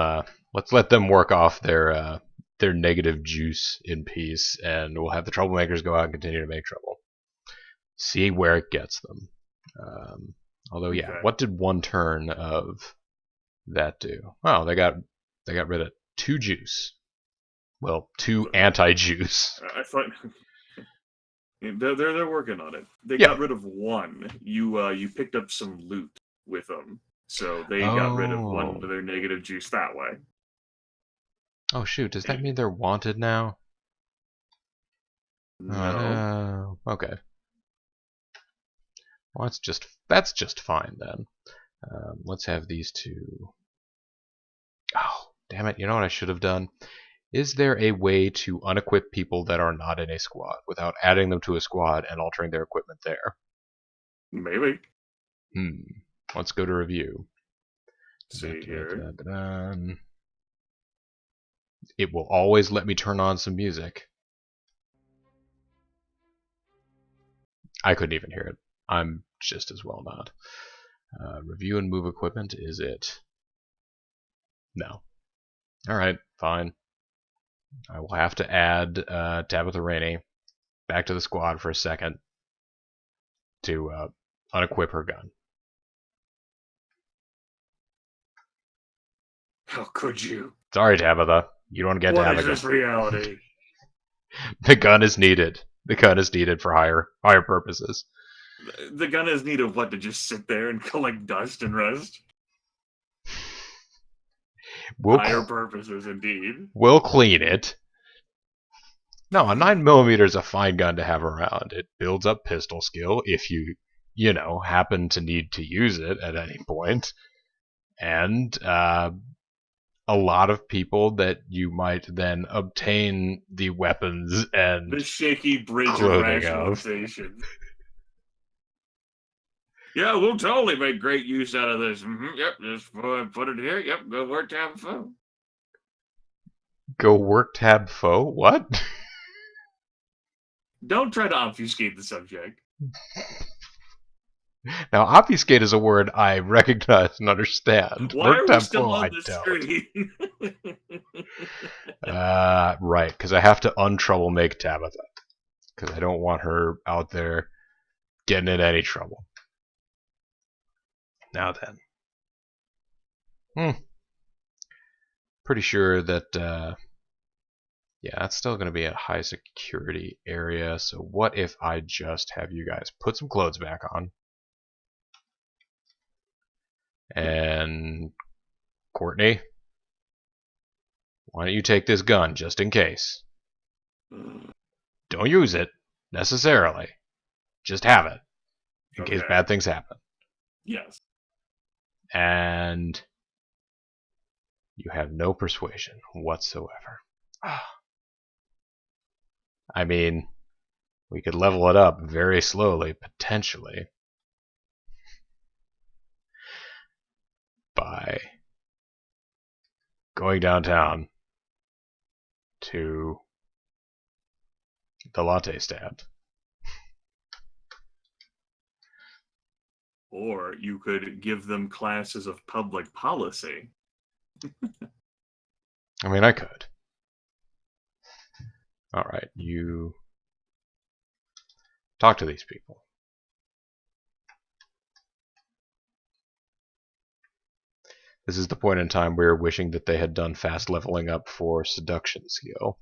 work off their negative juice in peace, and we'll have the troublemakers go out and continue to make trouble. See where it gets them. Although, yeah, okay. What did one turn of that do? Oh, they got rid of 2 juice. Well, 2 anti-juice. I thought They're working on it. They Yeah. got rid of one. You picked up some loot with them, so they got rid of one Oh. of their negative juice that way. Oh shoot, does that mean they're wanted now? No. Oh no. Okay. Well, that's just fine then. Let's have these two. Oh, damn it! You know what I should have done? Is there a way to unequip people that are not in a squad without adding them to a squad and altering their equipment there? Maybe. Let's go to review. See here. It will always let me turn on some music. I couldn't even hear it. I'm just as well not. Review and move equipment, is it? No. Alright, fine. I will have to add Tabitha Rainey back to the squad for a second to unequip her gun. How could you? Sorry, Tabitha. You don't get to have a What is gun. this reality? The gun is needed. The gun is needed for higher purposes. The gun is needed what, to just sit there and collect dust and rest? Higher purposes, indeed. We'll clean it. No, a 9mm is a fine gun to have around. It builds up pistol skill if you happen to need to use it at any point. And a lot of people that you might then obtain the weapons and the shaky bridge of clothing rationalization. Yeah, we'll totally make great use out of this. Yep, just put it here. Yep, go work tab foe. Go work tab foe? What? Don't try to obfuscate the subject. Now, obfuscate is a word I recognize and understand. Why work are we tab still foe, on I the don't. screen? Right, because I have to untrouble make Tabitha. Because I don't want her out there getting in any trouble. Now then. Pretty sure that, yeah, that's still going to be a high security area. So what if I just have you guys put some clothes back on? And Courtney, why don't you take this gun just in case? Don't use it necessarily. Just have it in case bad things happen. Yes. And you have no persuasion whatsoever. I mean, we could level it up very slowly, potentially, by going downtown to the latte stand. Or you could give them classes of public policy. I mean, I could. Alright, you talk to these people. This is the point in time where wishing that they had done fast leveling up for seduction skill.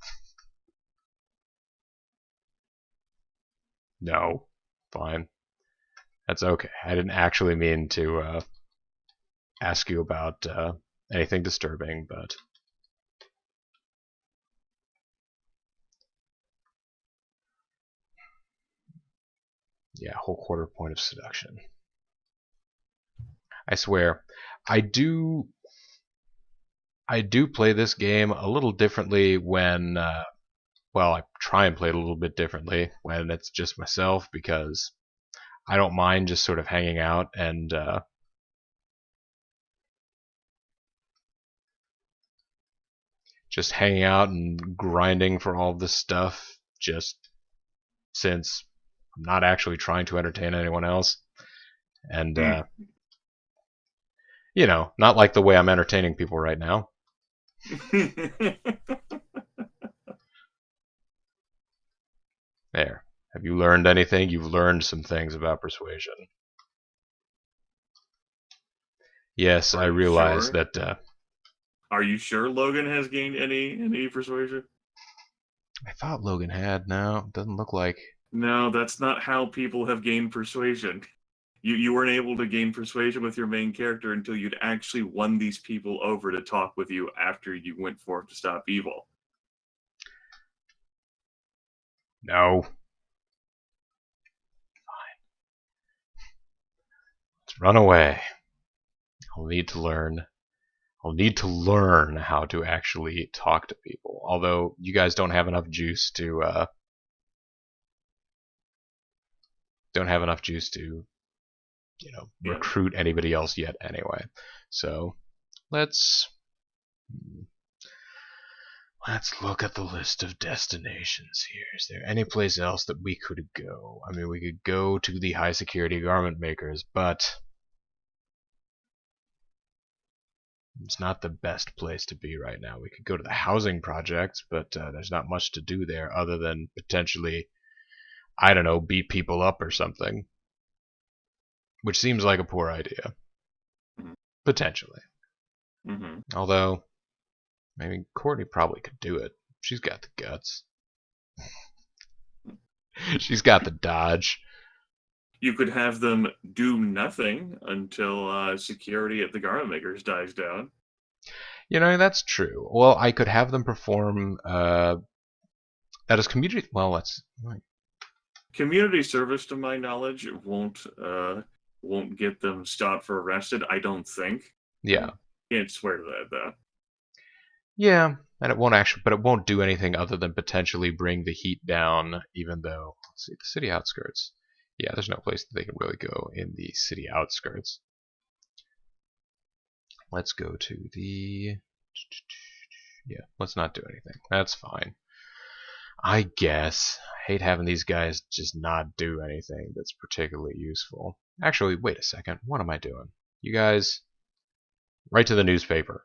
No. Fine. That's okay. I didn't actually mean to ask you about anything disturbing, but... yeah, whole quarter point of seduction. I swear, I do play this game a little differently when, well, I try and play it a little bit differently when it's just myself, because I don't mind just sort of hanging out and just hanging out and grinding for all this stuff, just since I'm not actually trying to entertain anyone else. And, you know, not like the way I'm entertaining people right now. There. Have you learned anything? You've learned some things about persuasion. Yes, I realize sure? that... Are you sure Logan has gained any persuasion? I thought Logan had. No, it doesn't look like... No, that's not how people have gained persuasion. You weren't able to gain persuasion with your main character until you'd actually won these people over to talk with you after you went forth to stop evil. No. Let's run away. I'll need to learn. I'll need to learn how to actually talk to people. Although you guys don't have enough juice to Yeah. recruit anybody else yet anyway. So let's look at the list of destinations here. Is there any place else that we could go? I mean, we could go to the high security garment makers, but it's not the best place to be right now. We could go to the housing projects, but there's not much to do there other than potentially, I don't know, beat people up or something. Which seems like a poor idea. Mhm. Potentially. Mm-hmm. Although, maybe Courtney probably could do it. She's got the guts. She's got the dodge. You could have them do nothing until security at the garment makers dies down. That's true. Well, I could have them perform that is community. Well, let's. Community service, to my knowledge, won't get them stopped for arrested. I don't think. Yeah. Can't swear to that though. Yeah, and it won't actually, but it won't do anything other than potentially bring the heat down. Even though, let's see, the city outskirts. Yeah, there's no place that they can really go in the city outskirts. Let's go to the. Yeah, let's not do anything. That's fine. I guess. I hate having these guys just not do anything that's particularly useful. Actually, wait a second. What am I doing? You guys, write to the newspaper.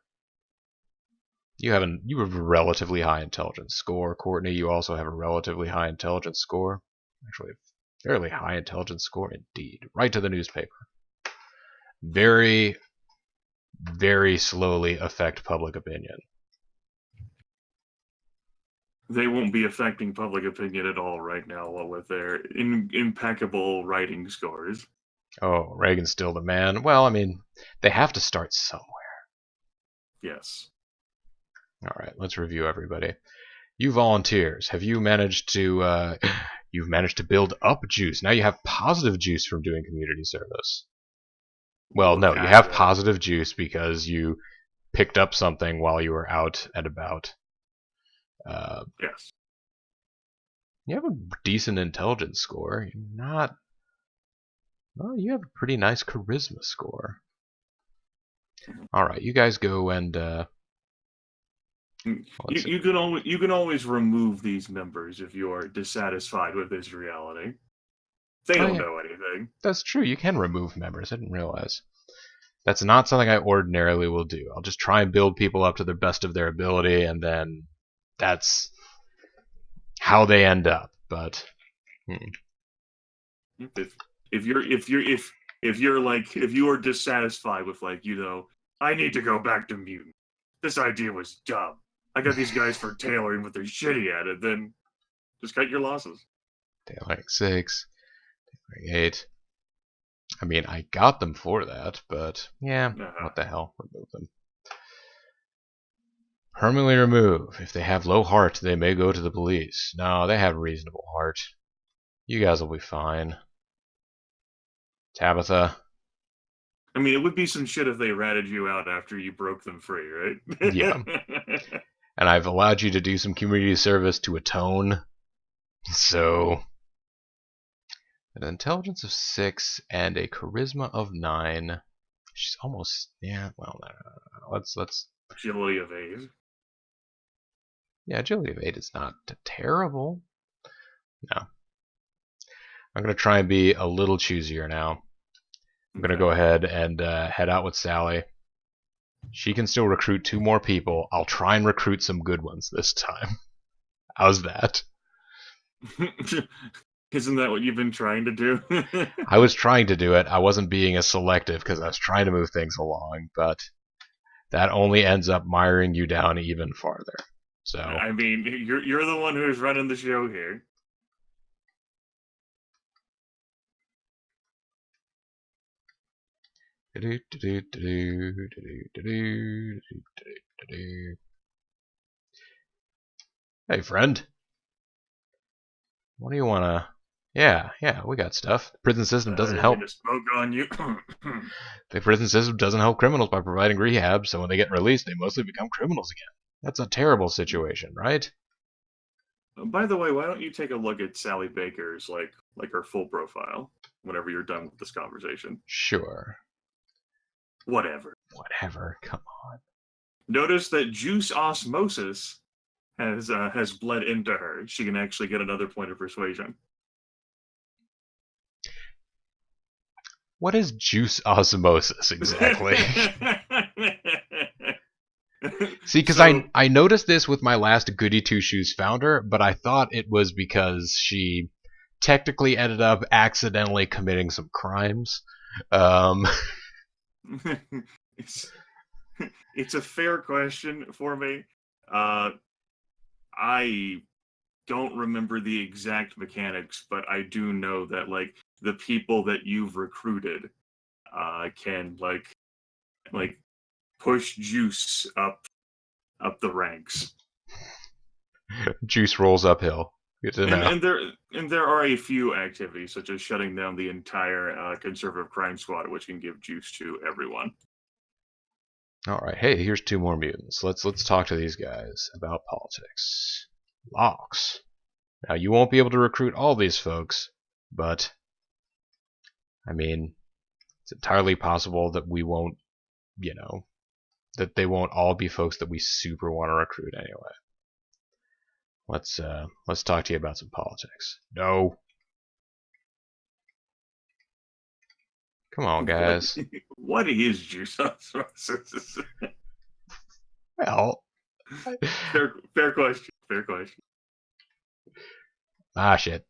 You have a relatively high intelligence score. Courtney, you also have a relatively high intelligence score. Actually, a fairly high intelligence score indeed. Write to the newspaper. Very, very slowly affect public opinion. They won't be affecting public opinion at all right now with their impeccable writing scores. Oh, Reagan's still the man. Well, I mean, they have to start somewhere. Yes. All right, let's review everybody. You volunteers, have you managed to you've managed to build up juice. Now you have positive juice from doing community service. Well, Look no, you at have that. positive juice because you picked up something while you were out and about. Yes. You have a decent intelligence score. You're not. Well, you have a pretty nice charisma score. All right, you guys go and. You can always remove these members if you are dissatisfied with this reality. They Oh don't yeah, know anything. that's true. You can remove members. I didn't realize. That's not something I ordinarily will do. I'll just try and build people up to the best of their ability, and then that's how they end up. But If you are dissatisfied with I need to go back to mutant. This idea was dumb. I got these guys for tailoring, but they're shitty at it. Then just cut your losses. tailoring 6, tailoring 8. I mean, I got them for that, but yeah, what the hell? Remove them. Permanently remove. If they have low heart, they may go to the police. No, they have reasonable heart. You guys will be fine. Tabitha. I mean, it would be some shit if they ratted you out after you broke them free, right? Yeah. And I've allowed you to do some community service to atone. So, an intelligence of 6 and a charisma of 9. She's almost, yeah, well, no. Let's. Agility of 8. Yeah, agility of 8 is not terrible. No. I'm going to try and be a little choosier now. I'm going to go ahead and head out with Sally. She can still recruit 2 more people. I'll try and recruit some good ones this time. How's that? Isn't that what you've been trying to do? I was trying to do it. I wasn't being as selective because I was trying to move things along, but that only ends up miring you down even farther. So I mean, you're the one who's running the show here. Hey, friend. What do you wanna... Yeah, we got stuff. The prison system doesn't I need help. to smoke on you. The prison system doesn't help criminals by providing rehab, so when they get released, they mostly become criminals again. That's a terrible situation, right? By the way, why don't you take a look at Sally Baker's like her full profile whenever you're done with this conversation? Sure. Whatever. Come on. Notice that juice osmosis has bled into her. She can actually get another point of persuasion. What is juice osmosis exactly? See, because I noticed this with my last Goody Two Shoes founder, but I thought it was because she technically ended up accidentally committing some crimes. It's a fair question for me. I don't remember the exact mechanics, but I do know that like the people that you've recruited can like push juice up the ranks. Juice rolls uphill. Good to know. And there are a few activities such as shutting down the entire conservative crime squad, which can give juice to everyone. All right, hey, here's 2 more mutants. Let's talk to these guys about politics. Locks. Now you won't be able to recruit all these folks, but I mean, it's entirely possible that we won't, that they won't all be folks that we super want to recruit anyway. Let's talk to you about some politics. No. Come on, guys. What is juice osmosis? Well, fair question. Fair question. Ah, shit.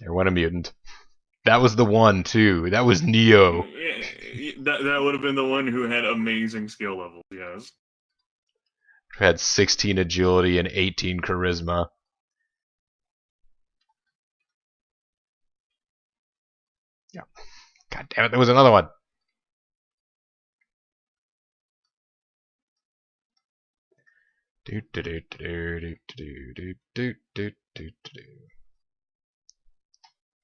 There went a mutant. That was the one, too. That was Neo. That would have been the one who had amazing skill levels, yes. Who had 16 agility and 18 charisma. Yeah. God damn it, there was another one.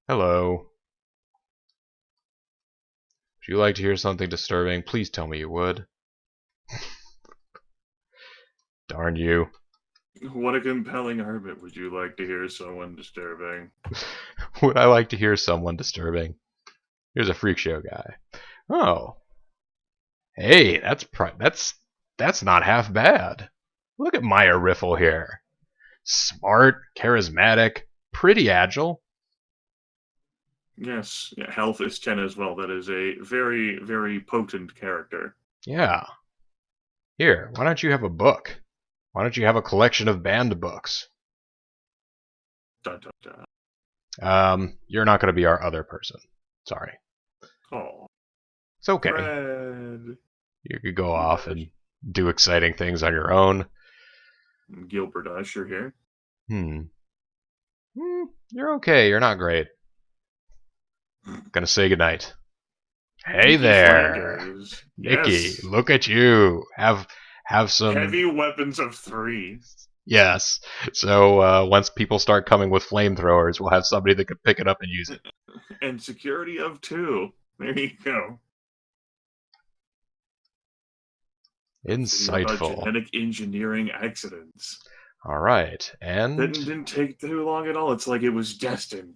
Hello. Would you like to hear something disturbing? Please tell me you would. Darn you. What a compelling argument. Would you like to hear someone disturbing? Would I like to hear someone disturbing? Here's a freak show guy. Oh. Hey, that's not half bad. Look at Maya Riffle here. Smart, charismatic, pretty agile. Yes, yeah, health is 10 as well. That is a very, very potent character. Yeah. Here, why don't you have a book? Why don't you have a collection of banned books? Dun, dun, dun. You're not going to be our other person. Sorry. Oh. It's okay. Fred. You could go off and do exciting things on your own. Gilbert Usher here. You're okay. You're not great. Gonna say goodnight. Hey Nikki there, Flanders. Nikki. Yes. Look at you. Have some heavy weapons of 3. Yes. So once people start coming with flamethrowers, we'll have somebody that can pick it up and use it. And security of 2. There you go. Insightful. Genetic engineering accidents. All right, and Didn't take too long at all. It's like it was destined.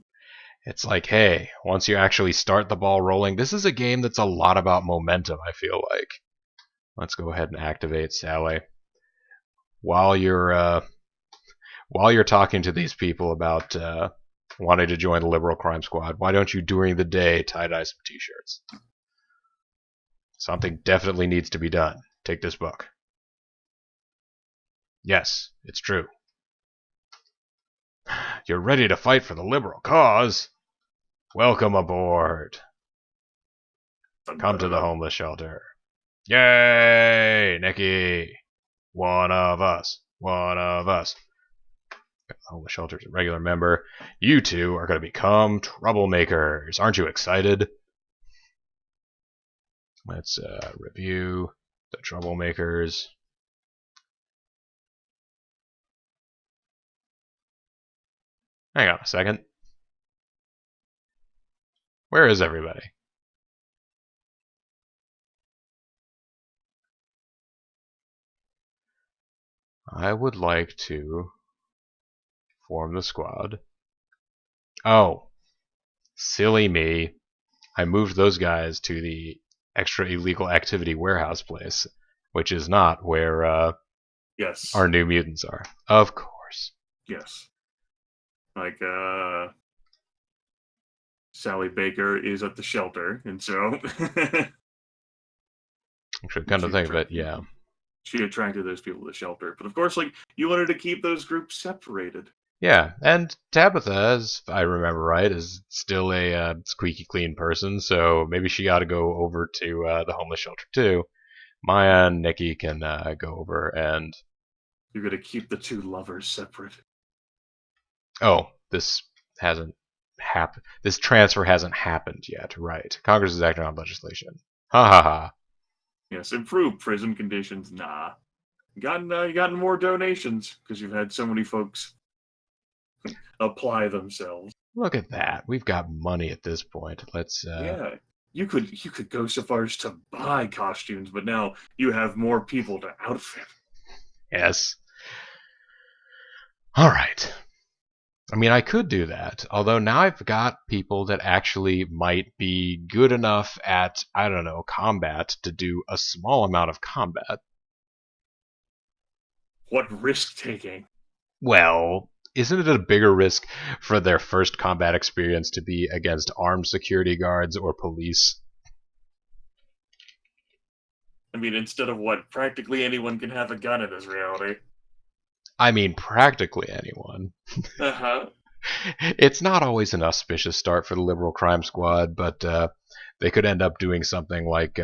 It's like, hey, once you actually start the ball rolling, this is a game that's a lot about momentum, I feel like. Let's go ahead and activate Sally. While you're talking to these people about wanting to join the Liberal Crime Squad, why don't you, during the day, tie-dye some t-shirts? Something definitely needs to be done. Take this book. Yes, it's true. You're ready to fight for the liberal cause? Welcome aboard. Come to the homeless shelter. Yay, Nikki! One of us. One of us. The homeless shelter's a regular member. You two are going to become troublemakers. Aren't you excited? Let's review the troublemakers. Hang on a second. Where is everybody? I would like to form the squad. Oh, silly me. I moved those guys to the extra illegal activity warehouse place, which is not where Yes. our new mutants are. Of course. Yes. Like, Sally Baker is at the shelter, and so Actually, come to think of it, yeah. she attracted those people to the shelter. But of course, like, you wanted to keep those groups separated. Yeah, and Tabitha, as I remember right, is still a squeaky clean person, so maybe she ought to go over to the homeless shelter too. Maya and Nikki can go over and... You're gonna keep the two lovers separate. Oh, this hasn't happened. This transfer hasn't happened yet, right? Congress is acting on legislation. Ha ha ha. Yes, improve prison conditions. Nah. You gotten more donations because you've had so many folks apply themselves. Look at that. We've got money at this point. Let's Yeah. You could go so far as to buy costumes, but now you have more people to outfit. Yes. Alright. I mean, I could do that, although now I've got people that actually might be good enough at, I don't know, combat to do a small amount of combat. What risk taking? Well, isn't it a bigger risk for their first combat experience to be against armed security guards or police? I mean, instead of what practically anyone can have a gun in this reality. I mean, practically anyone. Uh-huh. It's not always an auspicious start for the Liberal Crime Squad, but they could end up doing something like,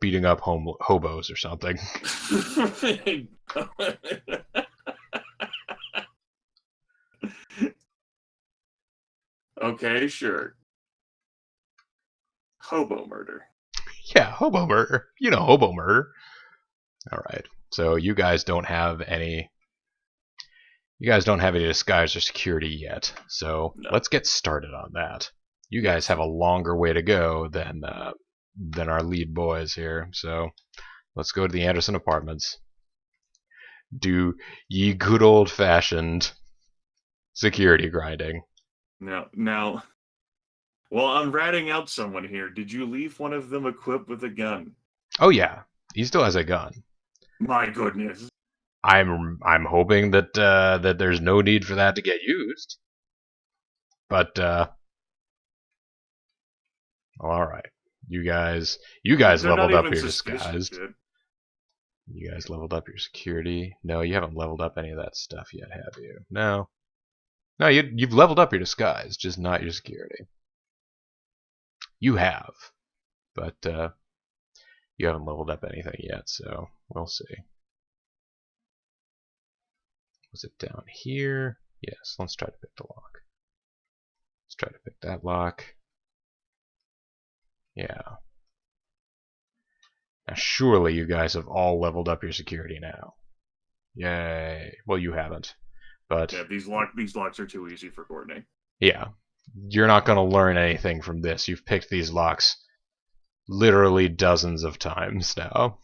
beating up hobos or something. Okay, sure. Hobo murder. Yeah, hobo murder. You know, hobo murder. Alright, so you guys don't have any... You guys don't have any disguise or security yet, so No. let's get started on that. You guys have a longer way to go than our lead boys here, so let's go to the Anderson Apartments. Do ye good old-fashioned security grinding. Now, well, I'm ratting out someone here. Did you leave one of them equipped with a gun? Oh yeah, he still has a gun. My goodness. I'm hoping that that there's no need for that to get used. But all right, you guys They're leveled not up even your suspicious disguised. yet. You guys leveled up your security. No, you haven't leveled up any of that stuff yet, have you? No. No, you've leveled up your disguise, just not your security. You have, but you haven't leveled up anything yet, so we'll see. Was it down here? Yes, let's try to pick the lock. Let's try to pick that lock. Yeah. Now surely you guys have all leveled up your security now. Yay. Well, you haven't. But Yeah, these locks are too easy for Courtney. yeah. You're not going to learn anything from this. You've picked these locks literally dozens of times now.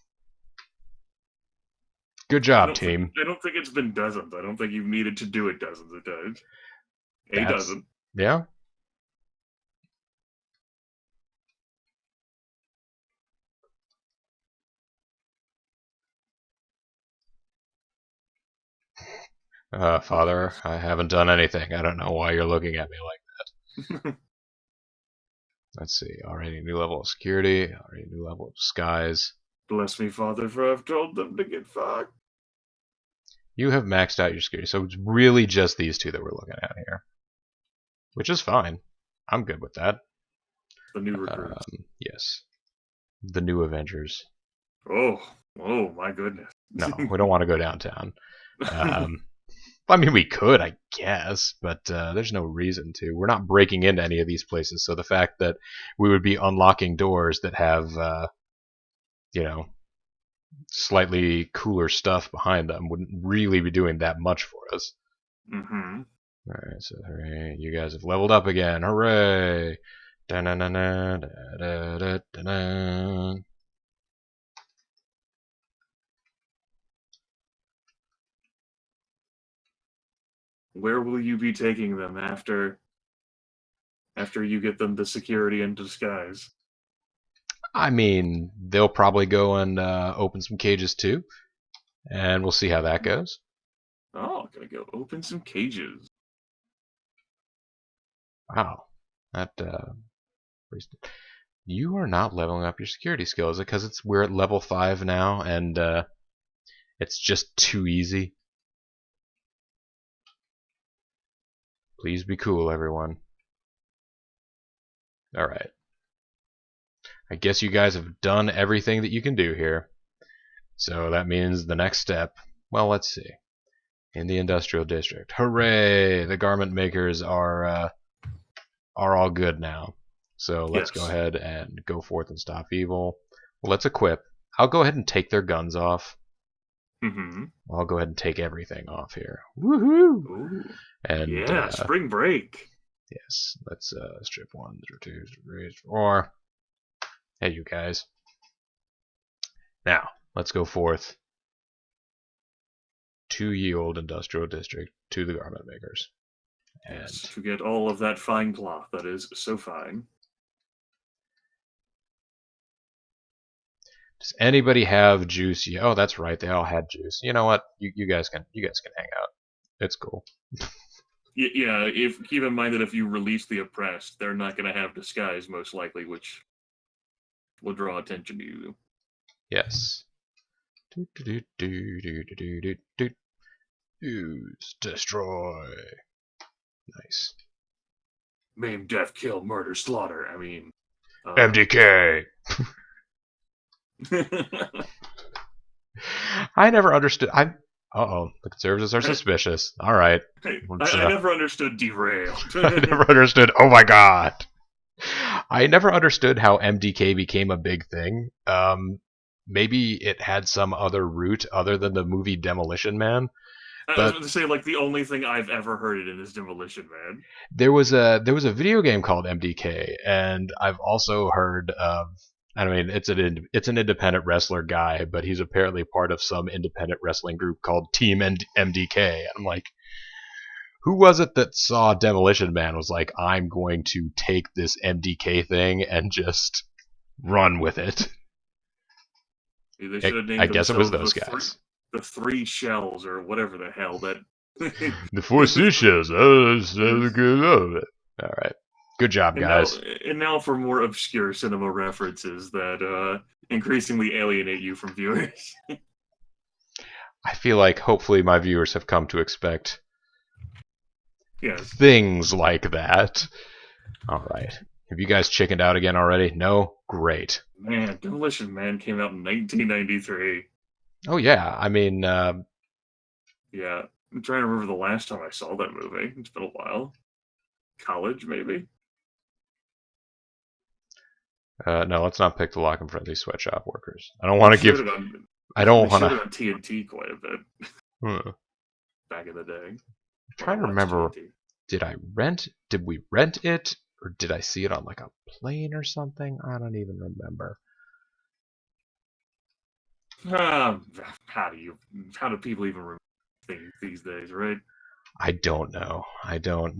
Good job, team. I don't think it's been dozens. I don't think you've needed to do it dozens of times. A dozen. Yeah. Father, I haven't done anything. I don't know why you're looking at me like that. Let's see. Already new level of security. Already new level of disguise. Bless me, Father, for I've told them to get fucked. You have maxed out your security, so it's really just these two that we're looking at here. Which is fine. I'm good with that. The new recruits. Yes. The new Avengers. Oh my goodness. No, we don't want to go downtown. I mean, we could, I guess, but there's no reason to. We're not breaking into any of these places, so the fact that we would be unlocking doors that have, you know, slightly cooler stuff behind them wouldn't really be doing that much for us. Mm-hmm. Alright, so hooray, you guys have leveled up again. Hooray! Da-na-na-na, da-da-da-da-da. Where will you be taking them after you get them to security and disguise? I mean, they'll probably go and open some cages too, and we'll see how that goes. Oh, gonna go open some cages. Wow, that you are not leveling up your security skill. Is it because we're at level 5 now and it's just too easy? Please be cool, everyone. Alright. I guess you guys have done everything that you can do here. So that means the next step, well, let's see. In the industrial district. Hooray! The garment makers are all good now. So let's go ahead and go forth and stop evil. Let's equip. I'll go ahead and take their guns off. Mm-hmm. I'll go ahead and take everything off here. Woohoo! Ooh. And yeah, spring break. Yes, let's strip 1, 2, 3, 4. Hey, you guys. Now, let's go forth to ye old industrial district to the garment makers. And yes, to get all of that fine cloth that is so fine. Does anybody have juice? Yeah, oh, that's right. They all had juice. You know what? You guys can hang out. It's cool. Yeah. If keep in mind that if you release the oppressed, they're not going to have disguise most likely, which will draw attention to you. Yes. Use destroy. Nice. Maim, death, kill, murder, slaughter. I mean, MDK. I never understood. The conservatives are suspicious. All right. I never understood derail. I never understood. Oh my god. I never understood how MDK became a big thing. Maybe it had some other root other than the movie Demolition Man. I was going to say, like, the only thing I've ever heard it in is Demolition Man. There was a video game called MDK, and I've also heard of. I mean, it's an independent wrestler guy, but he's apparently part of some independent wrestling group called Team MDK. And I'm like, who was it that saw Demolition Man was like, I'm going to take this MDK thing and just run with it? They should have named I guess it was those guys. The 3 shells, or whatever the hell that. The 4 seashells. Oh, that's good. All right. Good job, guys. And now for more obscure cinema references that increasingly alienate you from viewers. I feel like hopefully my viewers have come to expect yes. things like that. All right. Have you guys chickened out again already? No? Great. Man, Demolition Man came out in 1993. Oh, yeah. I mean... yeah. I'm trying to remember the last time I saw that movie. It's been a while. College, maybe? No, let's not pick the Lock and Friendly sweatshop workers. I don't want to give... I don't want to... on TNT quite a bit. Back in the day. I'm trying to remember... TNT. Did we rent it? Or did I see it on like a plane or something? I don't even remember. How do people even remember things these days, right? I don't know. I don't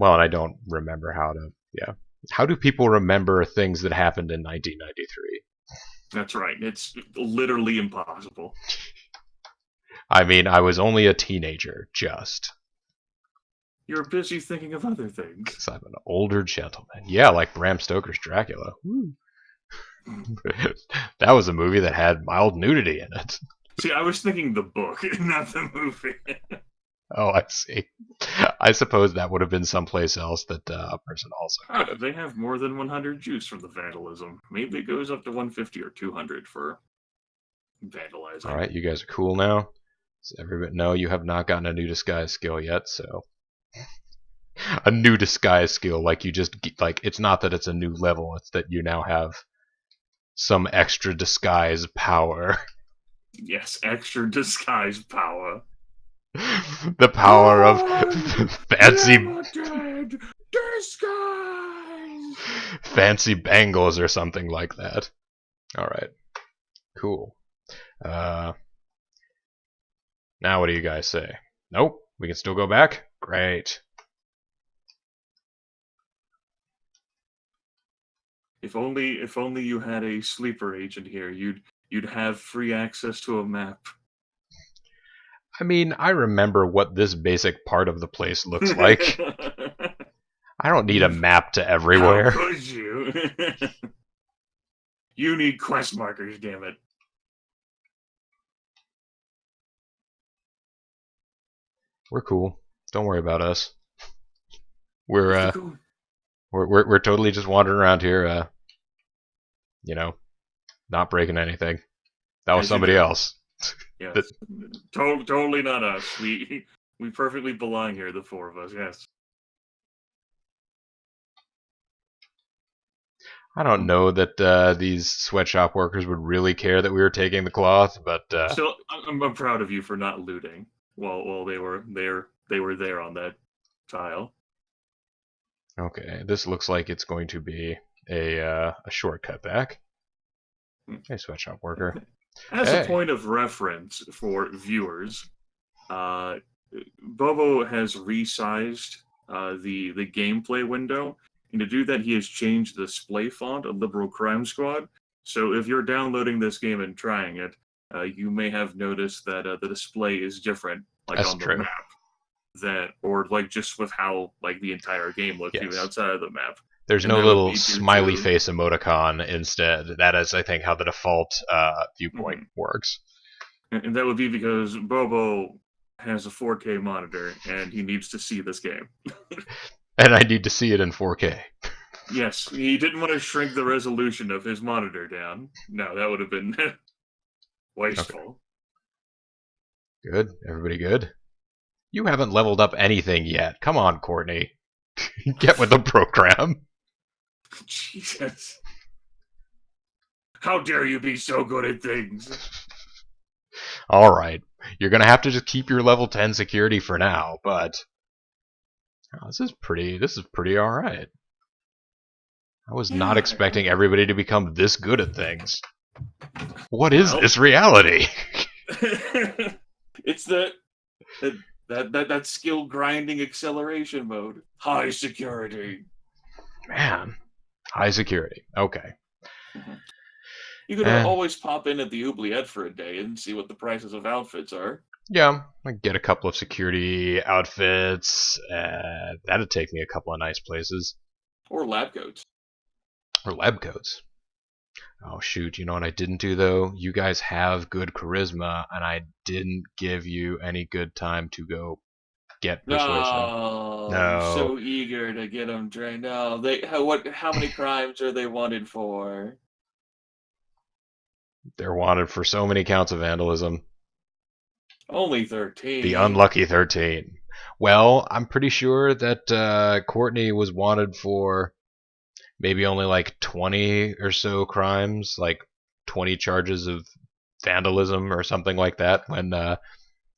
remember how to... Yeah. How do people remember things that happened in 1993? That's right. It's literally impossible. I mean, I was only a teenager, just. You're busy thinking of other things. 'Cause I'm an older gentleman. Yeah, like Bram Stoker's Dracula. Woo. That was a movie that had mild nudity in it. See, I was thinking the book, not the movie. Oh, I see. I suppose that would have been someplace else that a person also could have. They have more than 100 juice from the vandalism. Maybe it goes up to 150 or 200 for vandalizing. All right, you guys are cool now. No, you have not gotten a new disguise skill yet, so a new disguise skill, like you just like it's not that it's a new level, it's that you now have some extra disguise power. Yes, extra disguise power. The power of fancy Limited disguise. fancy bangles or something like that. All right, cool. Now what do you guys say? Nope, we can still go back. Great. If only you had a sleeper agent here, you'd have free access to a map. I mean, I remember what this basic part of the place looks like. I don't need a map to How everywhere. could you? You need quest markers, damn it. We're cool. Don't worry about us. We're What's the cool? we're totally just wandering around here, not breaking anything. That was As you somebody do. else. Yes. Totally not us. We perfectly belong here, the four of us, yes. I don't know that these sweatshop workers would really care that we were taking the cloth, but So I'm proud of you for not looting while they were there on that tile. okay, this looks like it's going to be a shortcut back. Hey, sweatshop worker. As a Hey. point of reference for viewers, Bobo has resized the gameplay window, and to do that, he has changed the display font of Liberal Crime Squad. So if you're downloading this game and trying it, you may have noticed that the display is different, like That's on the true. map, or like just with how like the entire game looks, Yes. even outside of the map. There's And no that would little be due smiley to- face emoticon instead. That is, I think, how the default viewpoint works. And that would be because Bobo has a 4K monitor and he needs to see this game. And I need to see it in 4K. Yes, he didn't want to shrink the resolution of his monitor down. No, that would have been wasteful. Okay. Good. Everybody good? You haven't leveled up anything yet. Come on, Courtney. Get with the program. Jesus. How dare you be so good at things? Alright. You're gonna have to just keep your level 10 security for now, but this is pretty alright. I was not expecting everybody to become this good at things. What is this reality? It's that skill grinding acceleration mode. High security. Man. High security. Okay. You could always pop in at the oubliette for a day and see what the prices of outfits are. Yeah, I get a couple of security outfits. That'd take me a couple of nice places. Or lab coats. Or lab coats. Oh shoot, you know what I didn't do though? You guys have good charisma, and I didn't give you any good time to go get persuasion. No, No. so eager to get them trained. No, how many crimes are they wanted for? They're wanted for so many counts of vandalism. Only 13. The unlucky 13. Well, I'm pretty sure that Courtney was wanted for maybe only like 20 or so crimes, like 20 charges of vandalism or something like that, when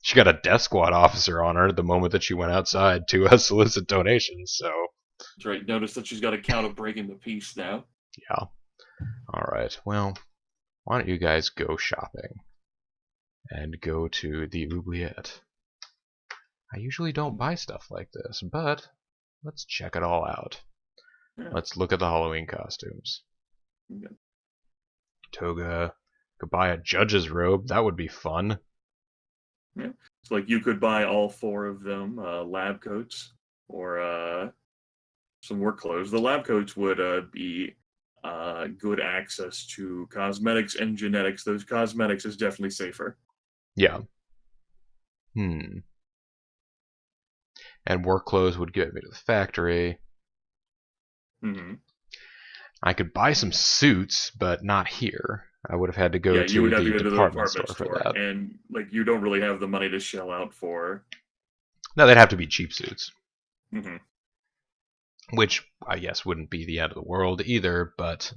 she got a death squad officer on her the moment that she went outside to solicit donations, so... That's right, notice that she's got a count of breaking the peace now. Yeah. Alright, well, why don't you guys go shopping? And go to the oubliette. I usually don't buy stuff like this, but let's check it all out. Yeah. Let's look at the Halloween costumes. Yeah. Toga. Could buy a judge's robe. That would be fun. Yeah. It's like you could buy all four of them lab coats or some work clothes. The lab coats would be good access to cosmetics and genetics. Those cosmetics is definitely safer. Yeah. And work clothes would get me to the factory. Mm-hmm. I could buy some suits, but not here. I would have had to go Yeah, you to would have to the go to the department department store for store, that. and like you don't really have the money to shell out for. No, they'd have to be cheap suits. Mm-hmm. Which, I guess, wouldn't be the end of the world either, but...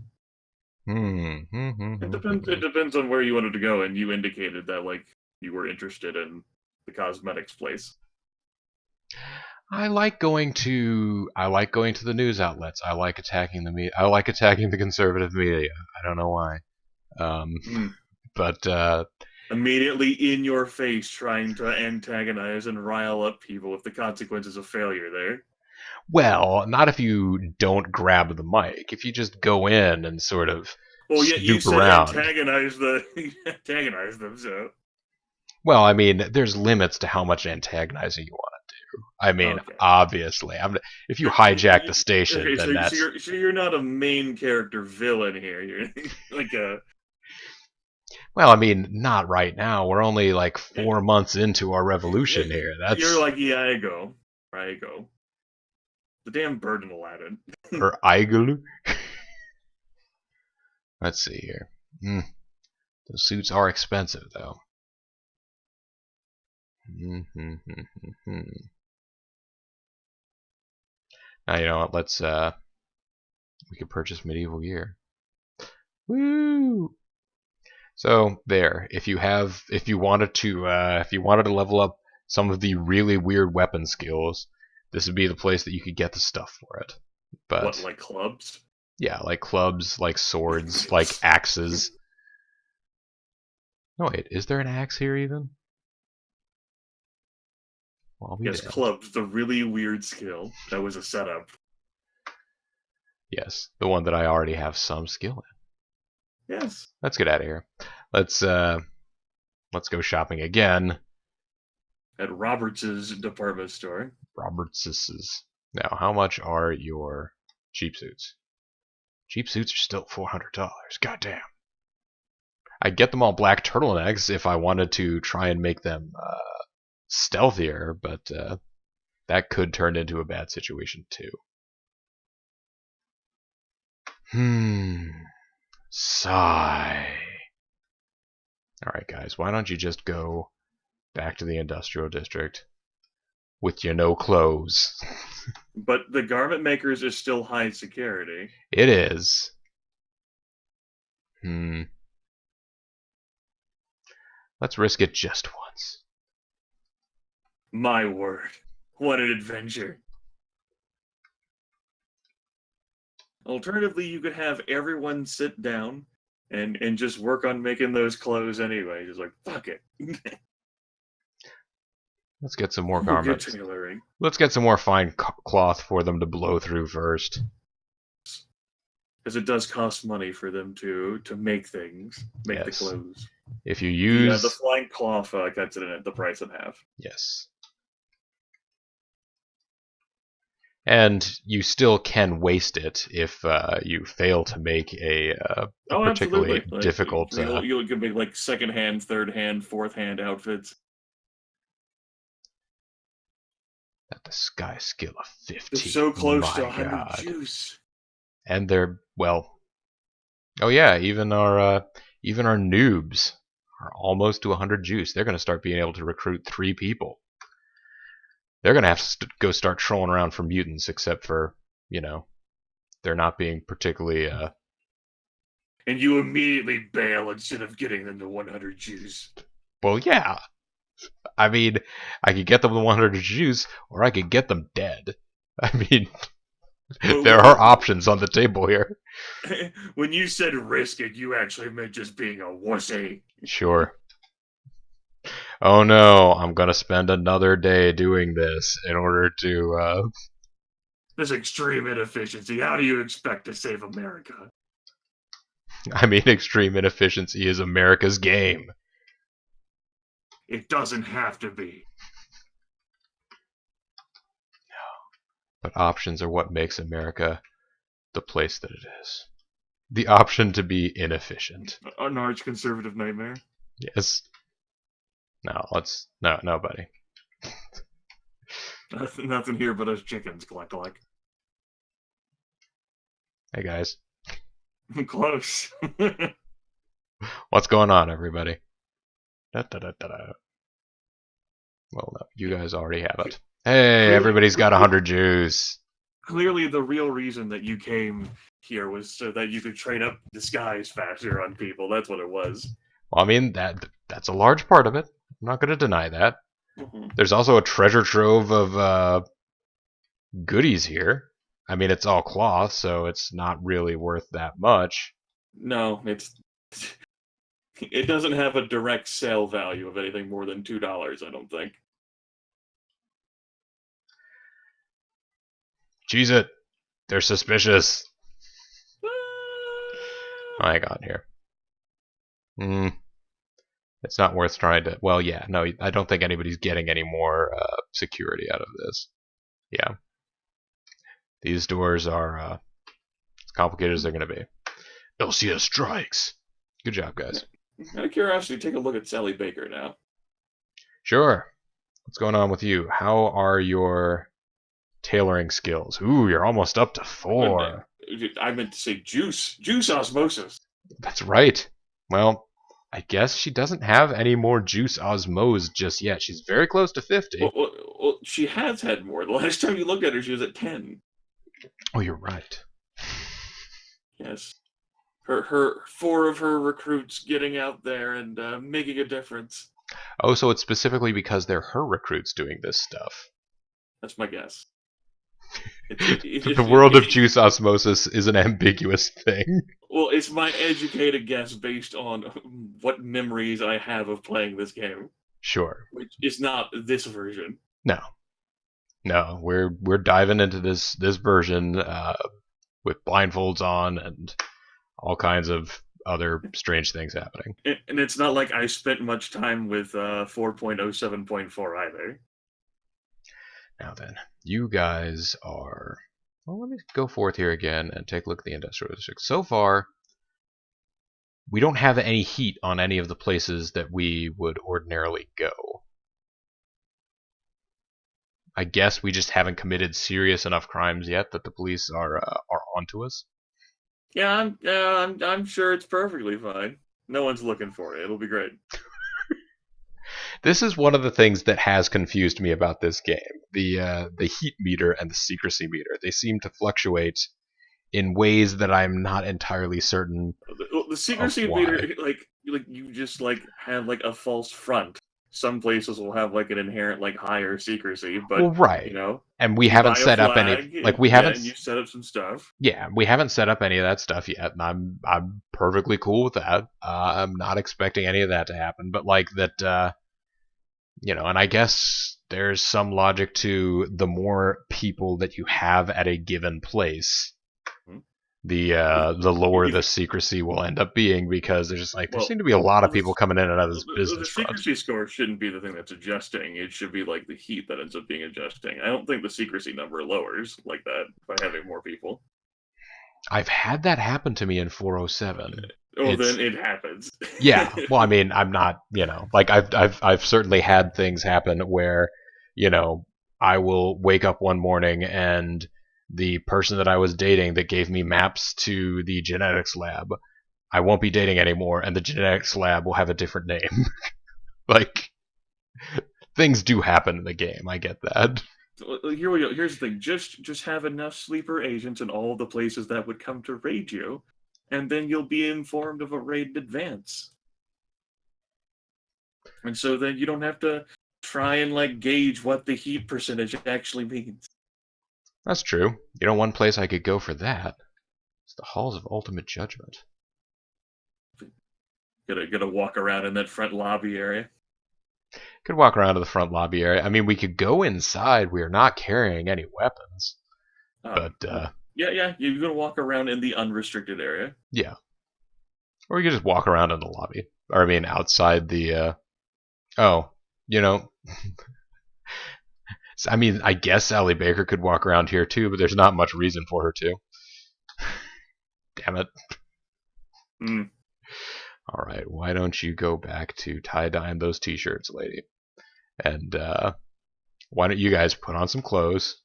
It depends. It depends on where you wanted to go, and you indicated that like you were interested in the cosmetics place. I like going to the news outlets. I like attacking I like attacking the conservative media. I don't know why. Mm. But Immediately in your face, trying to antagonize and rile up people with the consequences of failure. There. well, not if you don't grab the mic. If you just go in and sort of Well, yeah, you snoop said around. antagonize antagonize them. So Well, I mean, there's limits to how much antagonizing you want to do. I mean, okay. obviously, if you hijack the station, Okay, then that's... so you're not a main character villain here. You're like a... Well, I mean, not right now. We're only like 4 months into our revolution here. You're That's... like Iago. Iago. The damn bird in Aladdin. Or Aigalu. Let's see here. Those suits are expensive, though. Now, you know what? Let's, we could purchase medieval gear. Woo! So, there. If you wanted to level up some of the really weird weapon skills, this would be the place that you could get the stuff for it. But what, like clubs? Yeah, like clubs, like swords, like axes. No, wait, is there an axe here even? Well, Yes, clubs, the really weird skill. That was a setup. Yes, the one that I already have some skill in. Yes. Let's get out of here. Let's go shopping again. At Roberts's department store. Roberts's. Now, how much are your cheap suits? Cheap suits are still $400. Goddamn. I'd get them all black turtlenecks if I wanted to try and make them stealthier, but that could turn into a bad situation too. Sigh. Alright guys, why don't you just go back to the industrial district with your no clothes. But the garment makers is still high security. It is. Let's risk it just once. My word. What an adventure. Alternatively, you could have everyone sit down and just work on making those clothes anyway. Just like, fuck it. Let's get some more We'll get garments. tailoring. Let's get some more fine cloth for them to blow through first. Because it does cost money for them to make things, make the clothes. If you use... the flying cloth cuts it in at the price in half. Yes. And you still can waste it if you fail to make a particularly difficult... You can make like second hand, third hand, fourth hand outfits. At the sky skill of 50. They're so close to 100 God. Juice. And they're, well... Oh yeah, even our noobs are almost to 100 juice. They're going to start being able to recruit 3 people. They're going to have to go start trolling around for mutants, except for, you know, they're not being particularly... And you immediately bail instead of getting them to 100 juice. Well, yeah. I mean, I could get them to 100 juice, or I could get them dead. I mean, there are options on the table here. When you said risk it, you actually meant just being a wussy. Sure. Oh no, I'm gonna spend another day doing this in order to, This extreme inefficiency, how do you expect to save America? I mean, extreme inefficiency is America's game. It doesn't have to be. No. But options are what makes America the place that it is. The option to be inefficient. An arch conservative nightmare? Yes. No, no, buddy. Nothing here but us chickens, collect. Hey, guys. Close. What's going on, everybody? Da, da, da, da, da. Well, no, you guys already have it. Hey, Clearly, everybody's got 100 Jews. clearly, the real reason that you came here was so that you could train up disguise faster on people. That's what it was. Well, I mean, that's a large part of it. I'm not going to deny that. Mhm. There's also a treasure trove of goodies here. I mean, it's all cloth, so it's not really worth that much. No, it doesn't have a direct sale value of anything more than $2. I don't think. Cheese it. They're suspicious. Ah, Oh, hang on here. It's not worth trying to. Well, yeah, no, I don't think anybody's getting any more security out of this. Yeah, these doors are as complicated as they're going to be. LCS strikes. Good job, guys. Out of curiosity, take a look at Sally Baker now. Sure. What's going on with you? How are your tailoring skills? Ooh, you're almost up to 4. I meant to say juice osmosis. That's right. Well, I guess she doesn't have any more juice osmose just yet. She's very close to 50. Well, she has had more. The last time you looked at her, she was at 10. Oh, you're right. Yes. Her 4 of her recruits getting out there and making a difference. Oh, so it's specifically because they're her recruits doing this stuff. That's my guess. The world of juice osmosis is an ambiguous thing. Well, it's my educated guess based on what memories I have of playing this game, Sure. which is not this version. No, we're diving into this version with blindfolds on and all kinds of other strange things happening. And it's not like I spent much time with 4.07.4 either. Now then, you guys are. Well, let me go forth here again and take a look at the industrial district. So far, we don't have any heat on any of the places that we would ordinarily go. I guess we just haven't committed serious enough crimes yet that the police are onto us. Yeah, I'm sure it's perfectly fine. No one's looking for it. It'll be great. This is one of the things that has confused me about this game. The heat meter and the secrecy meter. They seem to fluctuate in ways that I'm not entirely certain. The secrecy meter, like you just have like a false front. Some places will have like an inherent like higher secrecy, but Well, right. And we you haven't buy a set up flag, any. Like we haven't. and you set up some stuff. Yeah, we haven't set up any of that stuff yet, and I'm perfectly cool with that. I'm not expecting any of that to happen, but like that. And I guess there's some logic to the more people that you have at a given place, the lower the secrecy will end up being, because there's just like there seem to be a lot of people coming in and out of this business front. The secrecy score shouldn't be the thing that's adjusting. It should be like the heat that ends up being adjusting. I don't think the secrecy number lowers like that by having more people. I've had that happen to me in 407. Then it happens. Yeah. Well, I mean, I'm not, like I've certainly had things happen where, I will wake up one morning and the person that I was dating that gave me maps to the genetics lab, I won't be dating anymore, and the genetics lab will have a different name. Like, things do happen in the game. I get that. Here we go. Here's the thing: just have enough sleeper agents in all the places that would come to raid you, and then you'll be informed of a raid in advance. And so then you don't have to try and gauge what the heat percentage actually means. That's true. One place I could go for that. It's the Halls of Ultimate Judgment. Gonna walk around in that front lobby area. Could walk around to the front lobby area. I mean, we could go inside. We are not carrying any weapons. Yeah, you're gonna walk around in the unrestricted area. Yeah. Or we could just walk around in the lobby. Or, I mean, outside the, I mean, I guess Sally Baker could walk around here too, but there's not much reason for her to. Damn it. Alright, why don't you go back to tie-dyeing those t-shirts, lady? And, why don't you guys put on some clothes?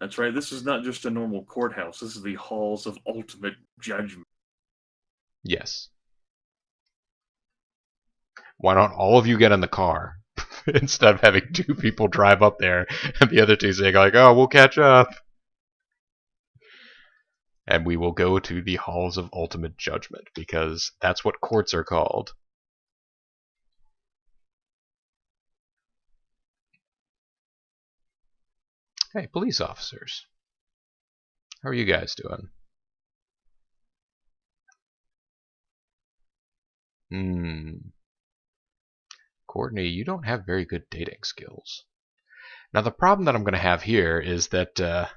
That's right. This is not just a normal courthouse. This is the halls of ultimate judgment. Yes. Why don't all of you get in the car instead of having 2 people drive up there and the other 2 saying like, "Oh, we'll catch up." And we will go to the halls of ultimate judgment because that's what courts are called. Hey, police officers. How are you guys doing? Courtney, you don't have very good dating skills. Now, the problem that I'm going to have here is that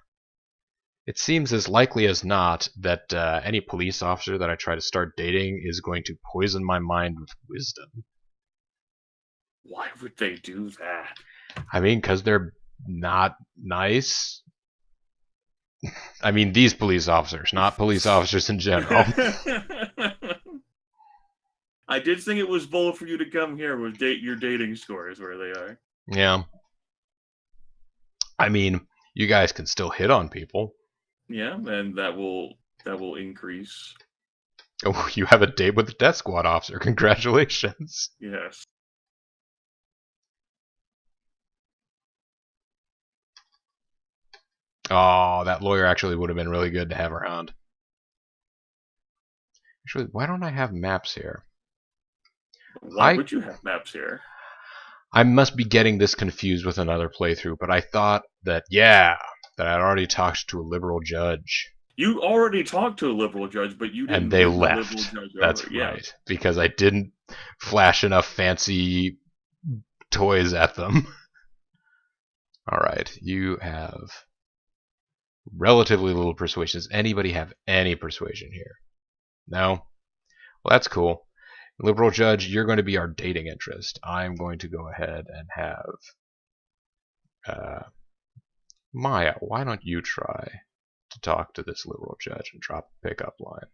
it seems as likely as not that any police officer that I try to start dating is going to poison my mind with wisdom. Why would they do that? I mean, because they're not nice. I mean, these police officers, not police officers in general. I did think it was bold for you to come here with your dating scores where they are. Yeah. I mean, you guys can still hit on people. Yeah, and that will increase. Oh, you have a date with the death squad officer. Congratulations. Yes. Oh, that lawyer actually would have been really good to have around. Actually, why don't I have maps here? Why would you have maps here? I must be getting this confused with another playthrough, but I thought that, that I'd already talked to a liberal judge. You already talked to a liberal judge, but you didn't And they win the left. liberal judge over. That's Yeah. right. Because I didn't flash enough fancy toys at them. Alright, you have relatively little persuasion. Does anybody have any persuasion here? No? Well, that's cool. Liberal judge, you're going to be our dating interest. I'm going to go ahead and have Maya, why don't you try to talk to this liberal judge and drop a pickup line?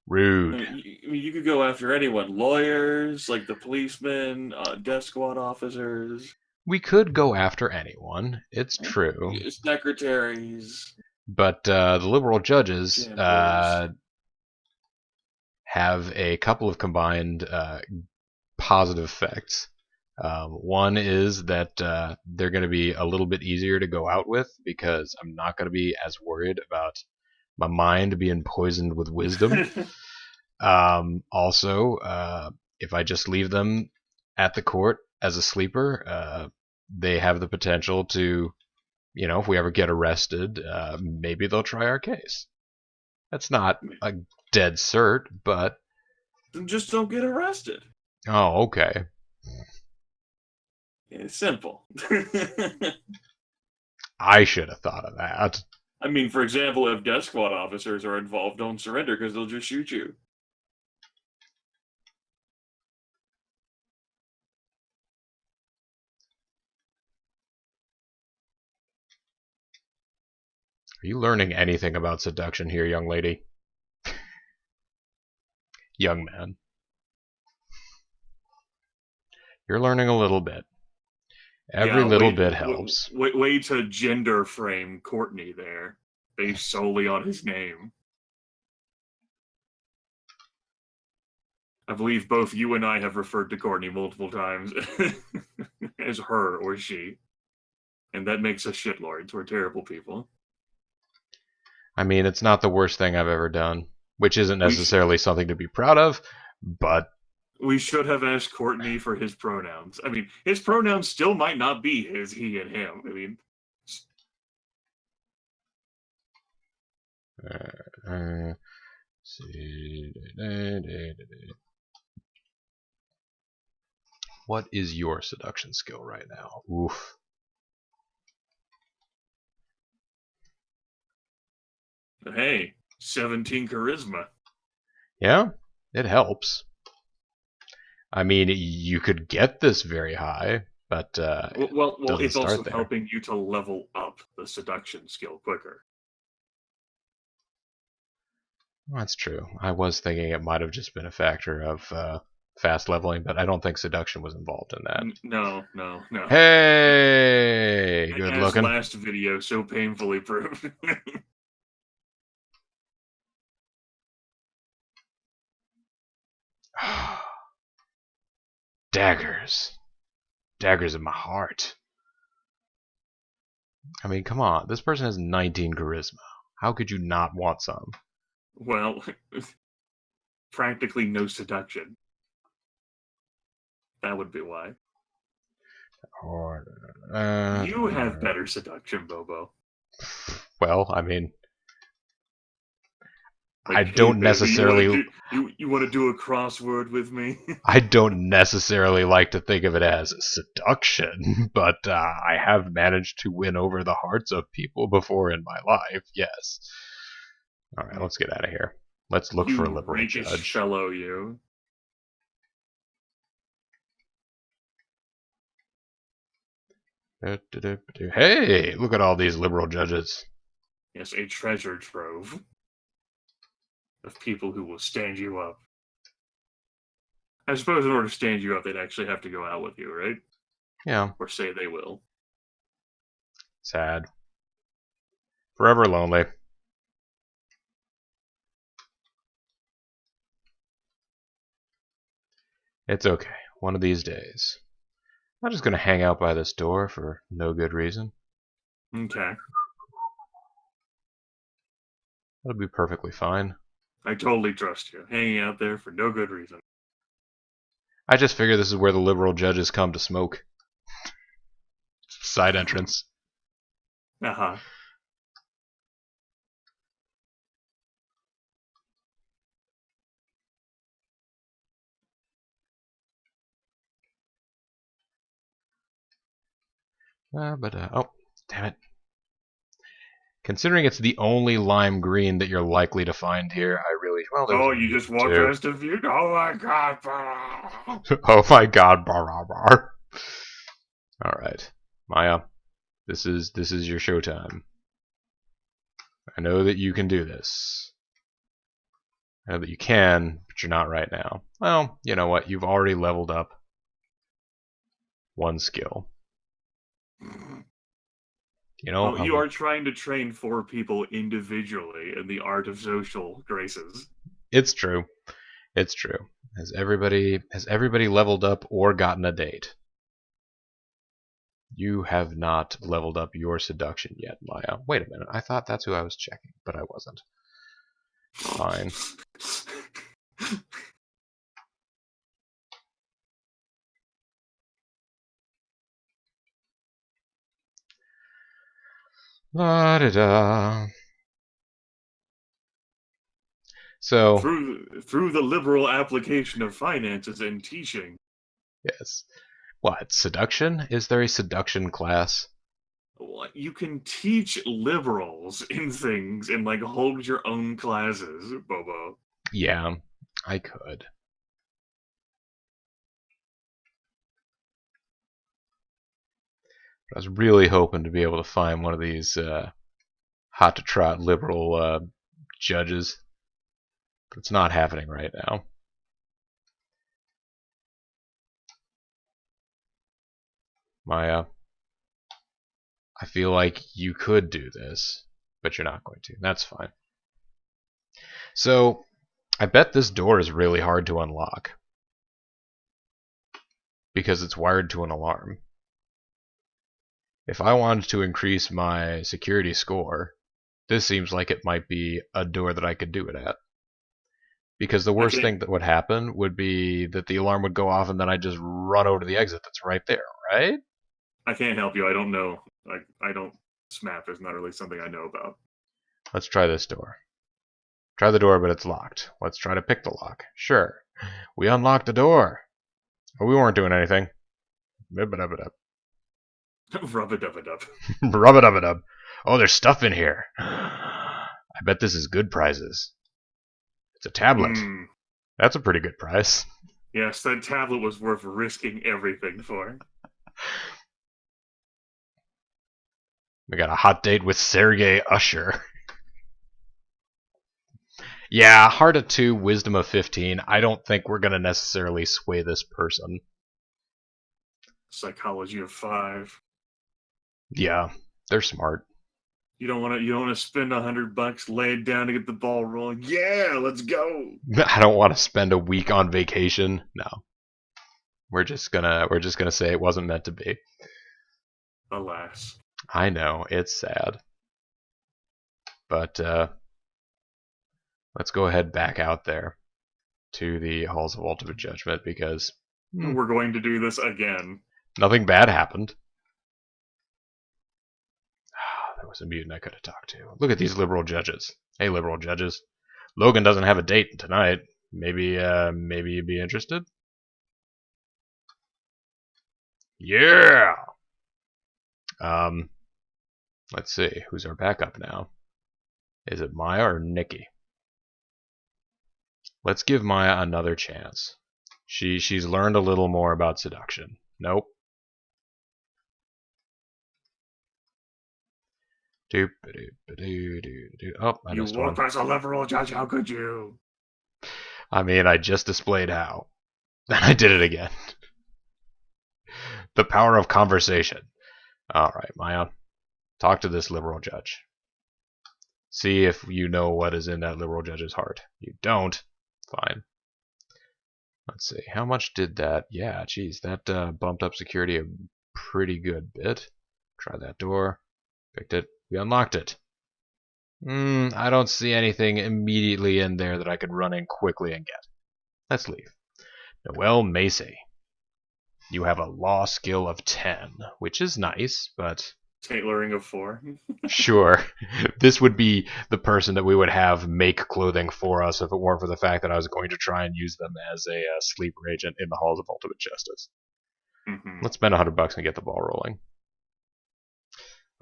Rude. I mean, you could go after anyone. Lawyers, like the policemen, death squad officers. We could go after anyone. It's true. Secretaries. But the liberal judges Janitors. have a couple of combined positive effects. One is that they're going to be a little bit easier to go out with because I'm not going to be as worried about my mind being poisoned with wisdom. Also, if I just leave them at the court as a sleeper, they have the potential to, if we ever get arrested, maybe they'll try our case. That's not a dead cert, but... Then just don't get arrested. Oh, okay. It's simple. I should have thought of that. I mean, for example, if death squad officers are involved, don't surrender because they'll just shoot you. Are you learning anything about seduction here, young lady? Young man. You're learning a little bit. Every little bit helps. Way to gender frame Courtney there, based solely on his name. I believe both you and I have referred to Courtney multiple times as her or she. And that makes us shitlords. We're terrible people. I mean, it's not the worst thing I've ever done, which isn't necessarily something to be proud of, but... We should have asked Courtney for his pronouns. I mean, his pronouns still might not be his, he, and him. I mean... What is your seduction skill right now? Oof. Hey, 17 charisma. Yeah, it helps. I mean, you could get this very high, but well, it's also there. helping you to level up the seduction skill quicker. That's true. I was thinking it might have just been a factor of fast leveling, but I don't think seduction was involved in that. No. Hey, good As looking. last video so painfully proved. Daggers. Daggers in my heart. I mean, come on. This person has 19 charisma. How could you not want some? Well, practically no seduction. That would be why. Or, You have better seduction, Bobo. well, I mean, Like, I hey, don't baby, necessarily. you want to do a crossword with me? I don't necessarily like to think of it as seduction, but I have managed to win over the hearts of people before in my life. Yes. All right, let's get out of here. Let's look for a You liberal rakish judge. fellow, you. Hey, look at all these liberal judges. Yes, a treasure trove of people who will stand you up. I suppose in order to stand you up, they'd actually have to go out with you, right? Yeah, Or say they will. sad. Forever lonely. It's okay. One of these days. I'm just gonna hang out by this door for no good reason. Okay. That'll be perfectly fine. I totally trust you. Hanging out there for no good reason. I just figure this is where the liberal judges come to smoke. Side entrance. Uh-huh. Oh, damn it. Considering it's the only lime green that you're likely to find here, I really... Well, there's Oh, you just walk two. past a few? Oh my god. Oh my god, bar. Alright. Maya, this is your showtime. I know that you can do this. I know that you can, but you're not right now. Well, you know what? You've already leveled up one skill. You know, Well, you are trying to train 4 people individually in the art of social graces. it's true. It's true. Has everybody leveled up or gotten a date? You have not leveled up your seduction yet, Maya. Wait a minute. I thought that's who I was checking, but I wasn't. Fine. La da da. So, Through the liberal application of finances and teaching. yes. What? Seduction? Is there a seduction class? You can teach liberals in things and like hold your own classes, Bobo. Yeah, I could. I was really hoping to be able to find one of these hot to trot liberal judges, but it's not happening right now. Maya, I feel like you could do this, but you're not going to. That's fine. So, I bet this door is really hard to unlock because it's wired to an alarm. If I wanted to increase my security score, this seems like it might be a door that I could do it at. Because the worst thing that would happen would be that the alarm would go off and then I'd just run over to the exit that's right there, right? I can't help you. I don't know. I don't. SMAP is not really something I know about. Let's try this door. Try the door, but it's locked. Let's try to pick the lock. Sure. We unlocked the door. But we weren't doing anything. Rub-a-dub-a-dub. Rub-a-dub-a-dub. Rub-a-dub-a-dub. Oh, there's stuff in here. I bet this is good prizes. It's a tablet. That's a pretty good prize. Yes, that tablet was worth risking everything for. We got a hot date with Sergei Usher. Yeah, heart of 2, wisdom of 15. I don't think we're going to necessarily sway this person. Psychology of 5. Yeah, they're smart. You don't want to spend $100 laying down to get the ball rolling. Yeah, let's go. I don't want to spend a week on vacation. No. We're just gonna say it wasn't meant to be. Alas. I know, it's sad. But let's go ahead back out there to the Halls of Ultimate Judgment because we're going to do this again. Nothing bad happened. There was a mutant I could have talked to. Look at these liberal judges. Hey, liberal judges. Logan doesn't have a date tonight. Maybe you'd be interested? Yeah! Let's see. Who's our backup now? Is it Maya or Nikki? Let's give Maya another chance. She's learned a little more about seduction. Nope. Oh, I you missed walk one. as a liberal judge, how could you? I mean, I just displayed how. Then I did it again. The power of conversation. Alright, Maya. Talk to this liberal judge. See if you know what is in that liberal judge's heart. You don't. Fine. Let's see. How much did that? Yeah, geez, that bumped up security a pretty good bit. Try that door. Picked it. We unlocked it. I don't see anything immediately in there that I could run in quickly and get. Let's leave. Noelle Macy. You have a law skill of 10, which is nice, but... Tailoring of 4. Sure. This would be the person that we would have make clothing for us if it weren't for the fact that I was going to try and use them as a sleeper agent in the Halls of Ultimate Justice. Mm-hmm. Let's spend $100 and get the ball rolling.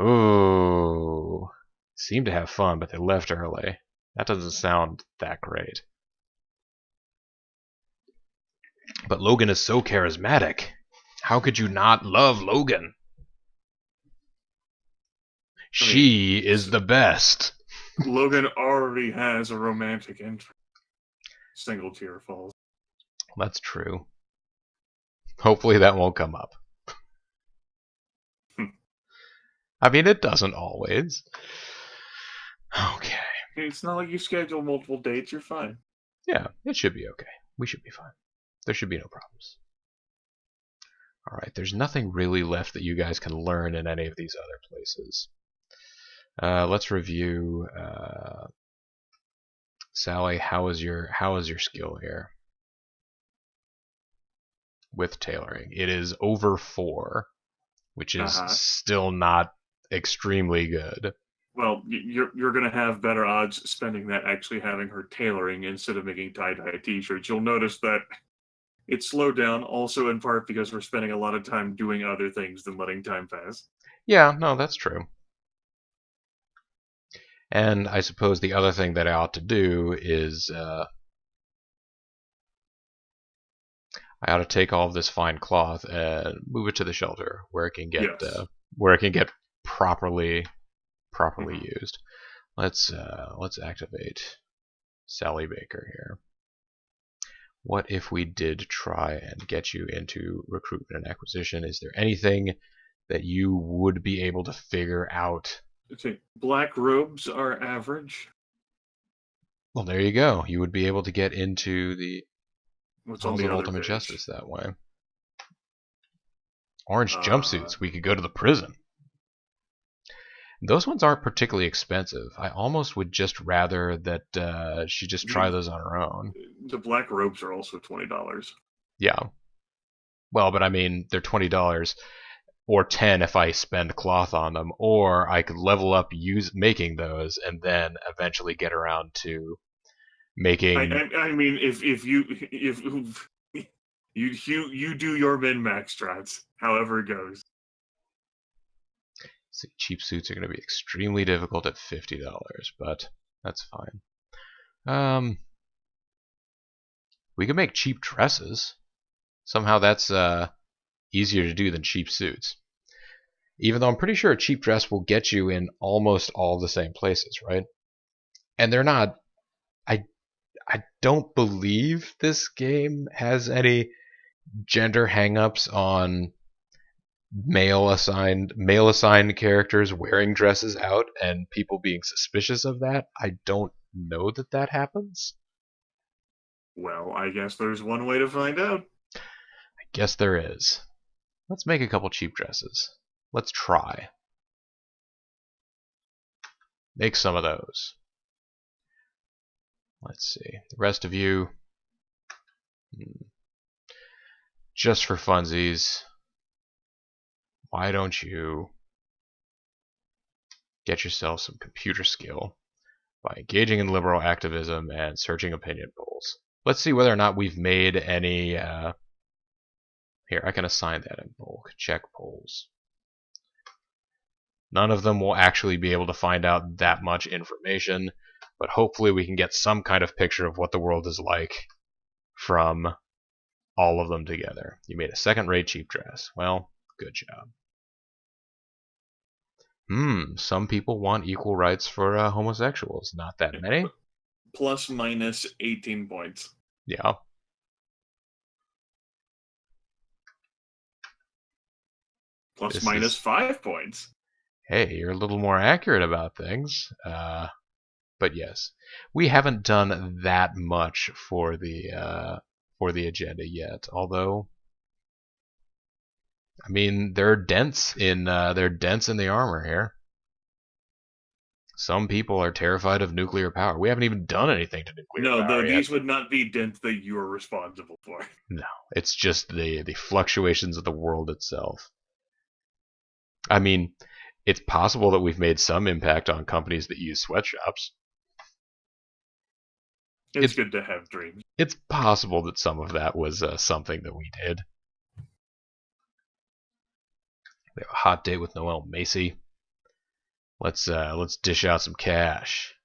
Ooh. Seemed to have fun, but they left early. That doesn't sound that great. But Logan is so charismatic. How could you not love Logan? She is the best. Logan already has a romantic interest. Single tear falls. That's true. Hopefully that won't come up. I mean, it doesn't always. Okay. It's not like you schedule multiple dates. You're fine. Yeah, it should be okay. We should be fine. There should be no problems. Alright, there's nothing really left that you guys can learn in any of these other places. Let's review. Sally, how is your skill here? With tailoring. It is over 4, which is still not extremely good. Well, you're going to have better odds spending that actually having her tailoring instead of making tie-dye t-shirts. You'll notice that it slowed down also in part because we're spending a lot of time doing other things than letting time pass. Yeah, no, that's true. And I suppose the other thing that I ought to do is I ought to take all of this fine cloth and move it to the shelter where it can get properly used. Let's activate Sally Baker here. What if we did try and get you into recruitment and acquisition? Is there anything that you would be able to figure out? Black robes are average. Well, there you go. You would be able to get into the Halls of Ultimate Justice that way. Orange jumpsuits. We could go to the prison. Those ones aren't particularly expensive. I almost would just rather that she just try those on her own. The black robes are also $20. Yeah. Well, but I mean, they're $20 or 10 if I spend cloth on them, or I could level up making those and then eventually get around to making. I mean, if you do your min-max strats, however it goes. See, cheap suits are going to be extremely difficult at $50, but that's fine. We can make cheap dresses. Somehow that's easier to do than cheap suits. Even though I'm pretty sure a cheap dress will get you in almost all the same places, right? And they're not. I I don't believe this game has any gender hangups on male assigned characters wearing dresses out and people being suspicious of that. I don't know that happens. Well, I guess there's one way to find out. I guess there is. Let's make a couple cheap dresses. Let's try. Make some of those. Let's see. The rest of you, just for funsies, why don't you get yourself some computer skill by engaging in liberal activism and searching opinion polls. Let's see whether or not we've made any... Here, I can assign that in bulk. Check polls. None of them will actually be able to find out that much information, but hopefully we can get some kind of picture of what the world is like from all of them together. You made a second-rate cheap dress. Well, good job. Some people want equal rights for homosexuals. Not that many. Plus minus 18 points. Yeah. Plus minus 5 points. Hey, you're a little more accurate about things. But yes, we haven't done that much for the agenda yet. Although, I mean, there are dents in the armor here. Some people are terrified of nuclear power. We haven't even done anything to nuclear power No, yet. these would not be dents that you are responsible for. No, it's just the fluctuations of the world itself. I mean, it's possible that we've made some impact on companies that use sweatshops. It's good to have dreams. It's possible that some of that was something that we did. We have a hot date with Noelle Macy. Let's dish out some cash.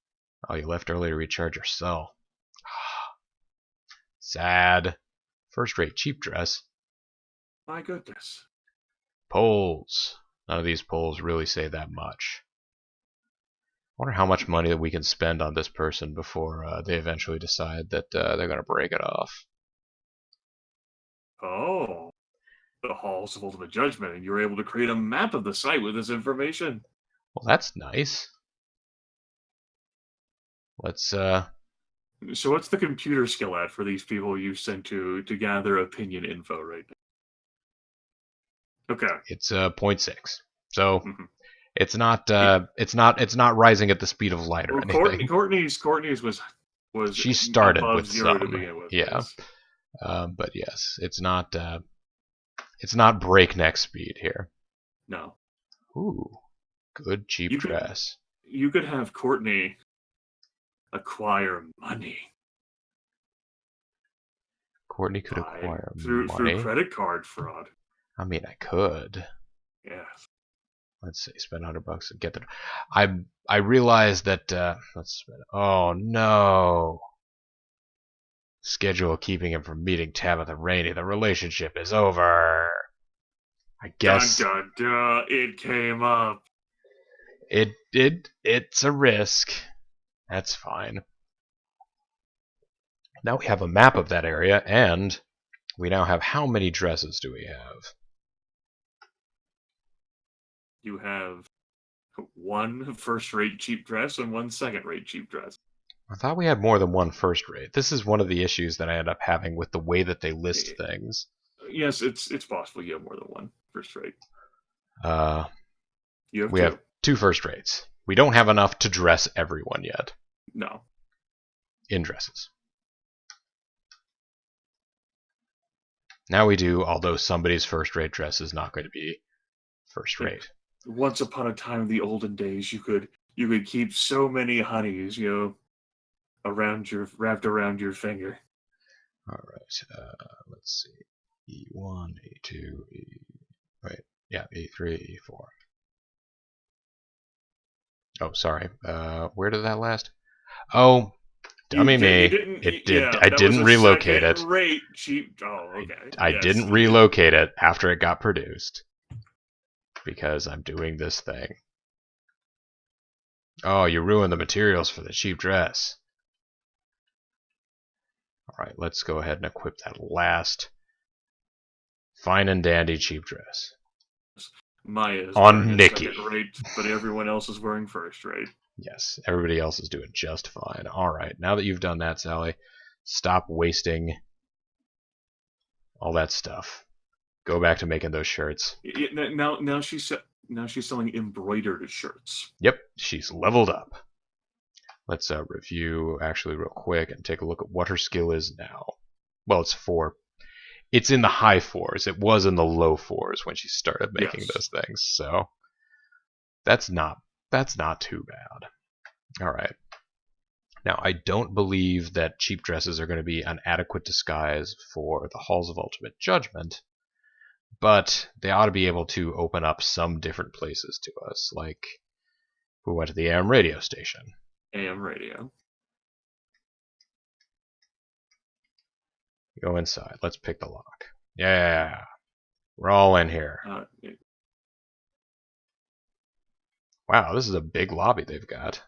Oh, you left early to recharge your cell. Sad. First-rate cheap dress. My goodness. Polls. None of these polls really say that much. I wonder how much money that we can spend on this person before they eventually decide that they're going to break it off. Oh. The halls of ultimate judgment, and you were able to create a map of the site with this information. Well, that's nice. Let's So what's the computer skill at for these people you sent to gather opinion info right now? Okay. It's 0.6. So it's not rising at the speed of light or anything. Courtney's was she started above with 0 some. to begin with. Yeah. Yes. But yes, it's not breakneck speed here. No. Ooh. Good cheap dress. You could have Courtney acquire money. Courtney could acquire money through credit card fraud. I mean, I could. Yes. Let's see, spend $100 and get the. I realized that. Let's spend. Oh no. Schedule keeping him from meeting Tabitha Rainey. The relationship is over. I guess. Dun, dun, dun. It came up. It's a risk. That's fine. Now we have a map of that area, and we now have how many dresses do we have? You have one first-rate cheap dress and one second-rate cheap dress. I thought we had more than one first-rate. This is one of the issues that I end up having with the way that they list things. Yes, it's possible you have more than one first-rate. We have two first-rates. We don't have enough to dress everyone yet. No. In dresses. Now we do, although somebody's first-rate dress is not going to be first-rate. Once upon a time in the olden days, you could keep so many honeys, wrapped around your finger. All right. Let's see. E1, E2, E3, E4. Oh, sorry. Where did that last? Oh, dummy me. I didn't relocate it. Rate cheap. Oh, okay. I didn't relocate it after it got produced. Because I'm doing this thing. Oh, you ruined the materials for the cheap dress. Alright, let's go ahead and equip that last fine and dandy cheap dress. Maya is On wearing Nikki. second rate, but everyone else is wearing first rate. Yes, everybody else is doing just fine. Alright, now that you've done that, Sally, stop wasting all that stuff. Go back to making those shirts. Now she's selling embroidered shirts. Yep, she's leveled up. Let's review actually real quick and take a look at what her skill is now. Well, it's 4. It's in the high 4s. It was in the low 4s when she started making those things. So that's not too bad. All right. Now, I don't believe that cheap dresses are going to be an adequate disguise for the Halls of Ultimate Judgment, but they ought to be able to open up some different places to us, like we went to the AM radio station. AM radio. Go inside. Let's pick the lock. Yeah, we're all in here. Wow, this is a big lobby they've got.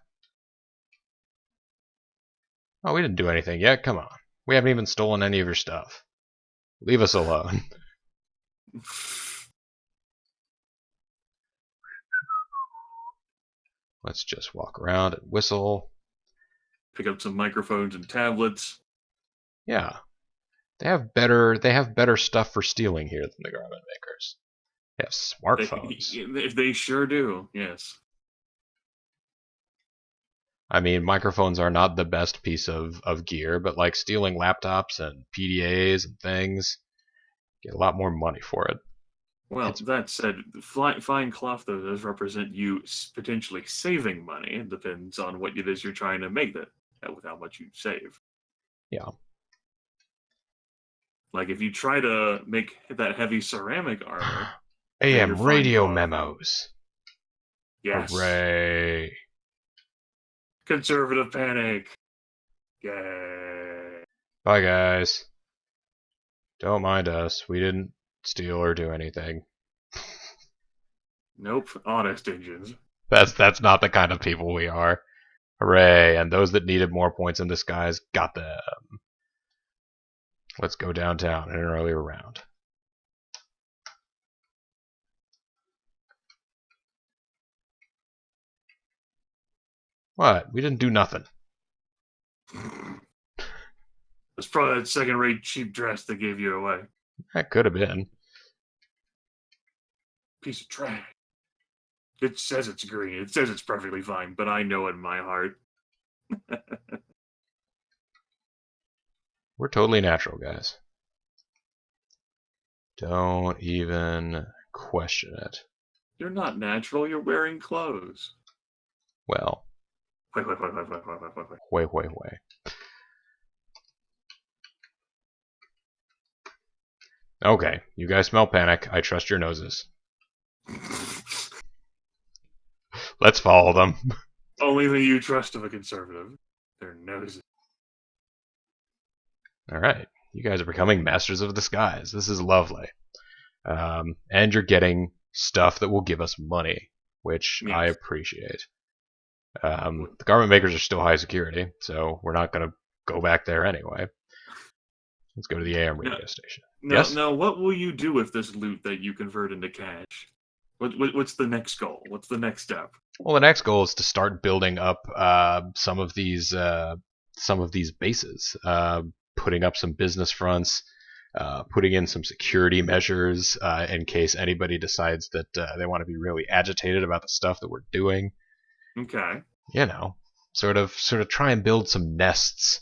Oh, we didn't do anything yet. Come on. We haven't even stolen any of your stuff. Leave us alone. Let's just walk around and whistle. Pick up some microphones and tablets. Yeah. They have better stuff for stealing here than the garment makers. They have smartphones. They sure do, yes. I mean, microphones are not the best piece of gear, but like stealing laptops and PDAs and things, get a lot more money for it. Well, that said, fine cloth, though, does represent you potentially saving money. It depends on what it is you're trying to make with how much you save. Yeah. Like, if you try to make that heavy ceramic armor... AM radio memos. Yes. Hooray. Conservative panic. Yay. Bye, guys. Don't mind us. We didn't steal or do anything. Nope. Honest engines. That's not the kind of people we are. Hooray. And those that needed more points in disguise got them. Let's go downtown in an earlier round. What? We didn't do nothing. It's probably that second-rate cheap dress that gave you away. That could have been. Piece of trash. It says it's green. It says it's perfectly fine, but I know in my heart. We're totally natural, guys. Don't even question it. You're not natural. You're wearing clothes. Well. Wait. Okay, you guys smell panic. I trust your noses. Let's follow them. Only thing you trust of a conservative. Their noses. Alright, you guys are becoming masters of disguise. This is lovely. And you're getting stuff that will give us money, which I appreciate. The garment makers are still high security, so we're not going to go back there anyway. Let's go to the AM radio station. Now, what will you do with this loot that you convert into cash? What's the next goal? What's the next step? Well, the next goal is to start building up some of these bases, putting up some business fronts, putting in some security measures in case anybody decides that they want to be really agitated about the stuff that we're doing. Okay. You know, sort of try and build some nests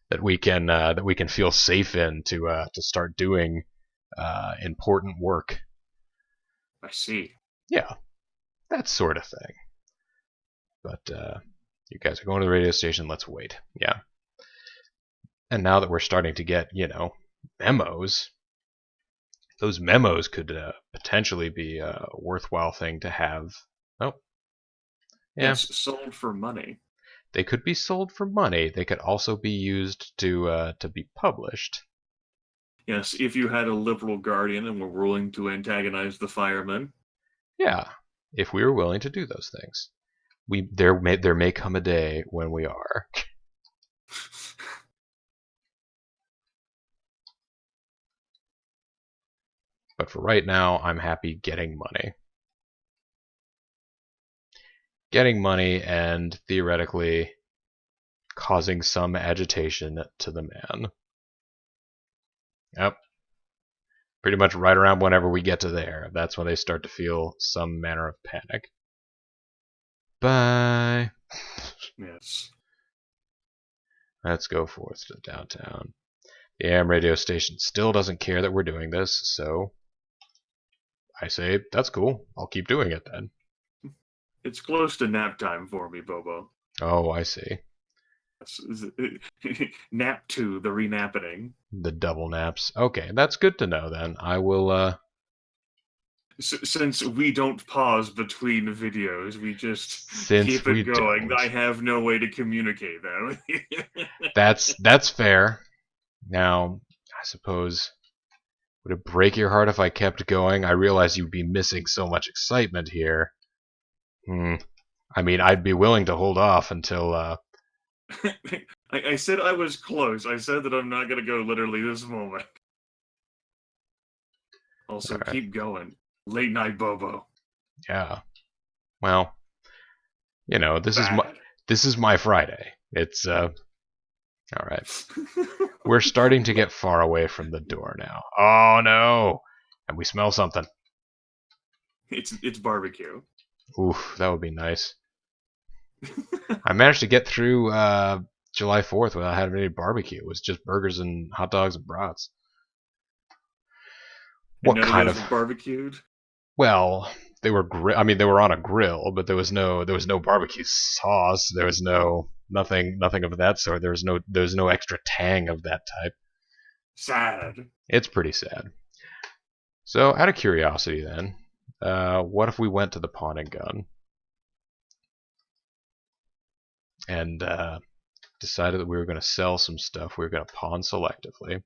that we can feel safe in to start doing important work. I see. Yeah, that sort of thing. But you guys are going to the radio station. Let's wait. Yeah. And now that we're starting to get, memos, those memos could potentially be a worthwhile thing to have. Oh. Yeah. Yes, sold for money. They could be sold for money. They could also be used to be published. Yes, if you had a liberal guardian and were willing to antagonize the firemen. Yeah, if we were willing to do those things. There may come a day when we are. But for right now, I'm happy getting money. Getting money and theoretically causing some agitation to the man. Yep. Pretty much right around whenever we get to there, that's when they start to feel some manner of panic. Bye. Yes. Let's go forth to downtown. The AM radio station still doesn't care that we're doing this, so I say, that's cool. I'll keep doing it then. It's close to nap time for me, Bobo. Oh, I see. Nap 2, the renapping. The double naps. Okay, that's good to know then. I will, Since we don't pause between videos, we just Since keep we it going. don't. I have no way to communicate that. That's fair. Now, I suppose, would it break your heart if I kept going? I realize you'd be missing so much excitement here. I mean, I'd be willing to hold off until, I said I was close. I said that I'm not going to go literally this moment. Also, right. Keep going. Late night Bobo. Yeah. Well, you know, this is my Friday. It's all right. We're starting to get far away from the door now. Oh no! And we smell something. It's barbecue. Oof, that would be nice. I managed to get through July 4th without having any barbecue. It was just burgers and hot dogs and brats. What kind of barbecued? Well, they were they were on a grill, but there was no barbecue sauce. There was nothing of that sort. There was no extra tang of that type. Sad. It's pretty sad. So, out of curiosity, then, what if we went to the pawn and gun and decided that we were going to sell some stuff? We were going to pawn selectively.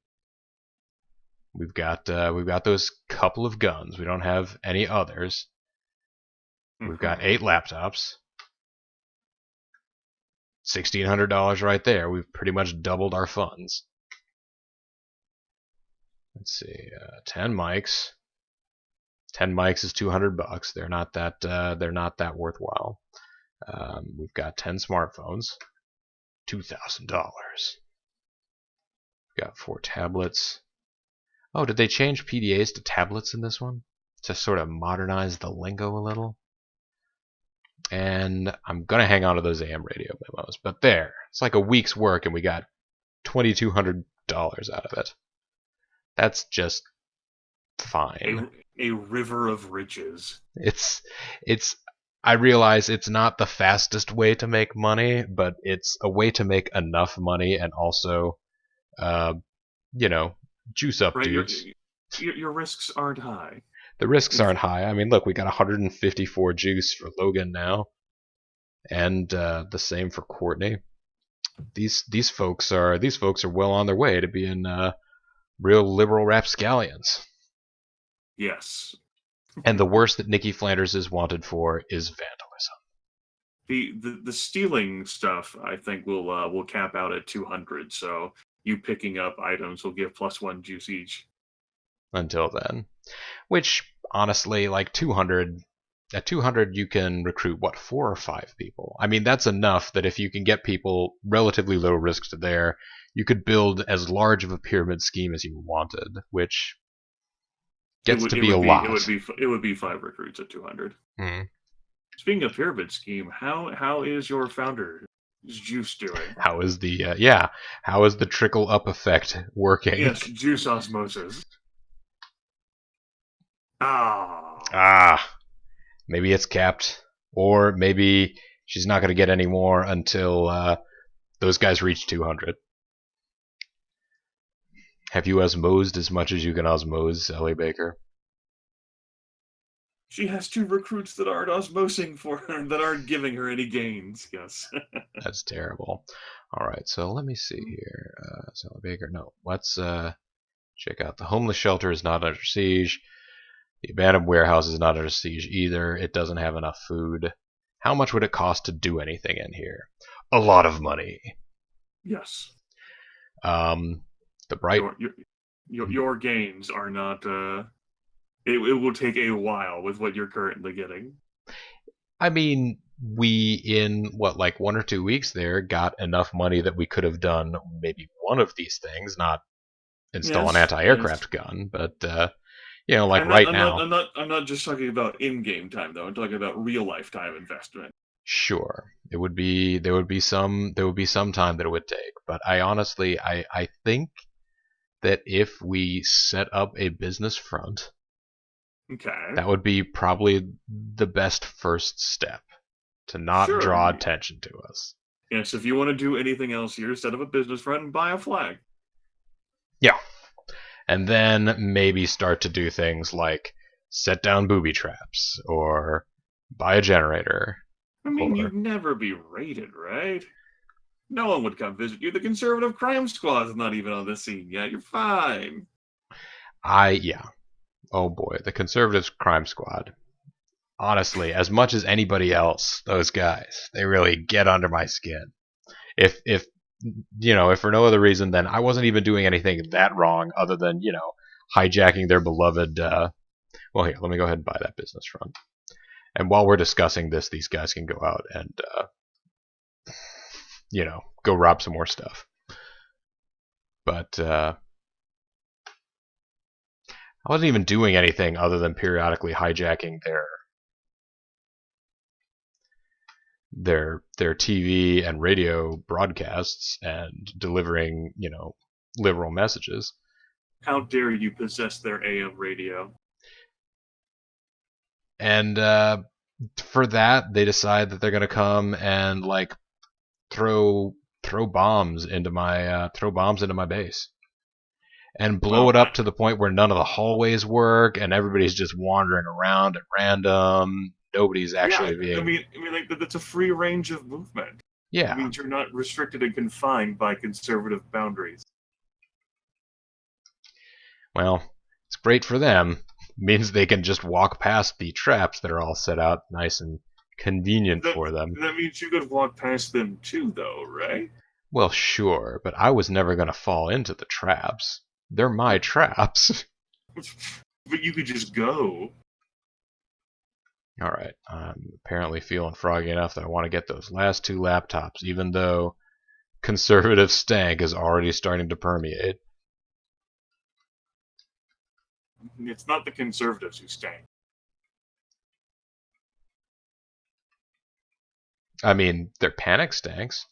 We've got those couple of guns. We don't have any others. We've got 8 laptops. $1,600 right there. We've pretty much doubled our funds. Let's see, 10 mics. 10 mics is $200. They're not that worthwhile. We've got 10 smartphones. $2,000. We've got 4 tablets. Oh, did they change PDAs to tablets in this one? To sort of modernize the lingo a little? And I'm going to hang on to those AM radio memos. But there, it's like a week's work and we got $2,200 out of it. That's just fine. A river of riches. I realize it's not the fastest way to make money, but it's a way to make enough money and also, juice up, right, dudes. Your risks aren't high. The risks aren't high. I mean, look, we got 154 juice for Logan now, and the same for Courtney. These folks are well on their way to being real liberal rapscallions. Yes. And the worst that Nikki Flanders is wanted for is vandalism. The stealing stuff, I think, will cap out at 200. So you picking up items will give +1 juice each. Until then, which honestly, like 200. At 200, you can recruit, 4 or 5 people? I mean, that's enough that if you can get people relatively low risk to there, you could build as large of a pyramid scheme as you wanted, which gets to be a lot. It would be 5 recruits at 200. Mm-hmm. Speaking of pyramid scheme, how is your founder's juice doing? How is the trickle up effect working? Yes, juice osmosis. Maybe it's capped, or maybe she's not going to get any more until those guys reach 200. Have you osmosed as much as you can osmose, Ellie Baker? She has 2 recruits that aren't osmosing for her, that aren't giving her any gains, yes. That's terrible. Alright, so let me see here. Ellie Baker, no. Let's check out. The homeless shelter is not under siege. The abandoned warehouse is not under siege either. It doesn't have enough food. How much would it cost to do anything in here? A lot of money. Yes. The bright... Your gains are not it will take a while with what you're currently getting. I mean, we in like 1 or 2 weeks there got enough money that we could have done maybe one of these things, not install an Yes, yes. anti-aircraft gun, but like I'm not. right I'm not. now, I'm not. I'm not just talking about in-game time though. I'm talking about real life time investment. sure, there would be some time that it would take, but I think that if we set up a business front, Okay. that would be probably the best first step to not Sure. draw attention to us. Yes. If you want to do anything else here, set up a business front and buy a flag. Yeah. And then maybe start to do things like set down booby traps or buy a generator. I mean, Or you'd never be raided, right? No one would come visit you. The conservative crime squad is not even on the scene yet. You're fine. yeah. Oh boy, the conservatives crime squad. Honestly, as much as anybody else, those guys, they really get under my skin. If if for no other reason than I wasn't even doing anything that wrong other than, hijacking their beloved well, here, let me go ahead and buy that business front. And while we're discussing this, these guys can go out and go rob some more stuff. But I wasn't even doing anything other than periodically hijacking their TV and radio broadcasts and delivering, liberal messages. How dare you possess their AM radio? And for that, they decide that they're going to come and like throw bombs into my base and blow Well, it up to the point where none of the hallways work and everybody's just wandering around at random. Nobody's yeah, actually I being. mean, like that's a free range of movement. It Yeah. means you're not restricted and confined by conservative boundaries. Well, it's great for them. It means they can just walk past the traps that are all set out nice and convenient That for them. that means you could walk past them too, though, right? Well, sure, but I was never going to fall into the traps. They're my traps. But you could just go. Alright, I'm apparently feeling froggy enough that I want to get those last 2 laptops, even though conservative stank is already starting to permeate. It's not the conservatives who stank. I mean, they're panic stanks.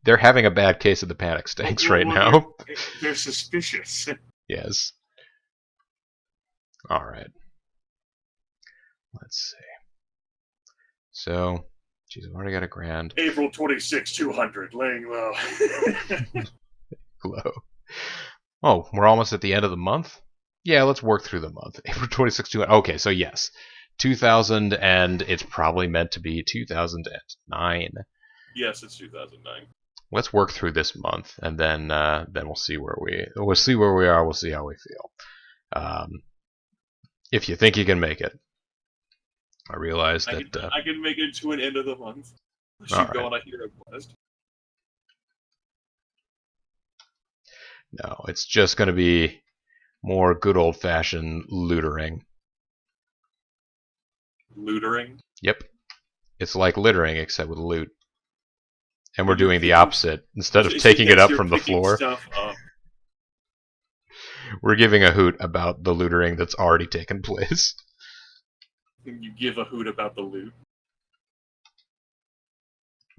They're having a bad case of the panic stanks right Well, now. they're suspicious. Yes. Alright. Let's see. So, geez, I've already got $1,000. April 26, 200, laying low. Glow. Oh, we're almost at the end of the month? Yeah, let's work through the month. April 26, 200. Okay, so yes. 2000, and it's probably meant to be 2009. Yes, it's 2009. Let's work through this month, and then we'll see where we are. We'll see how we feel. If you think you can make it, I realize that I can make it to an end of the month. Unless you go on a hero quest. No, it's just going to be more good old-fashioned lootering. Lootering? Yep. It's like littering, except with loot. And we're doing the opposite. Instead of taking it up from the floor, we're giving a hoot about the lootering that's already taken place. You give a hoot about the loot.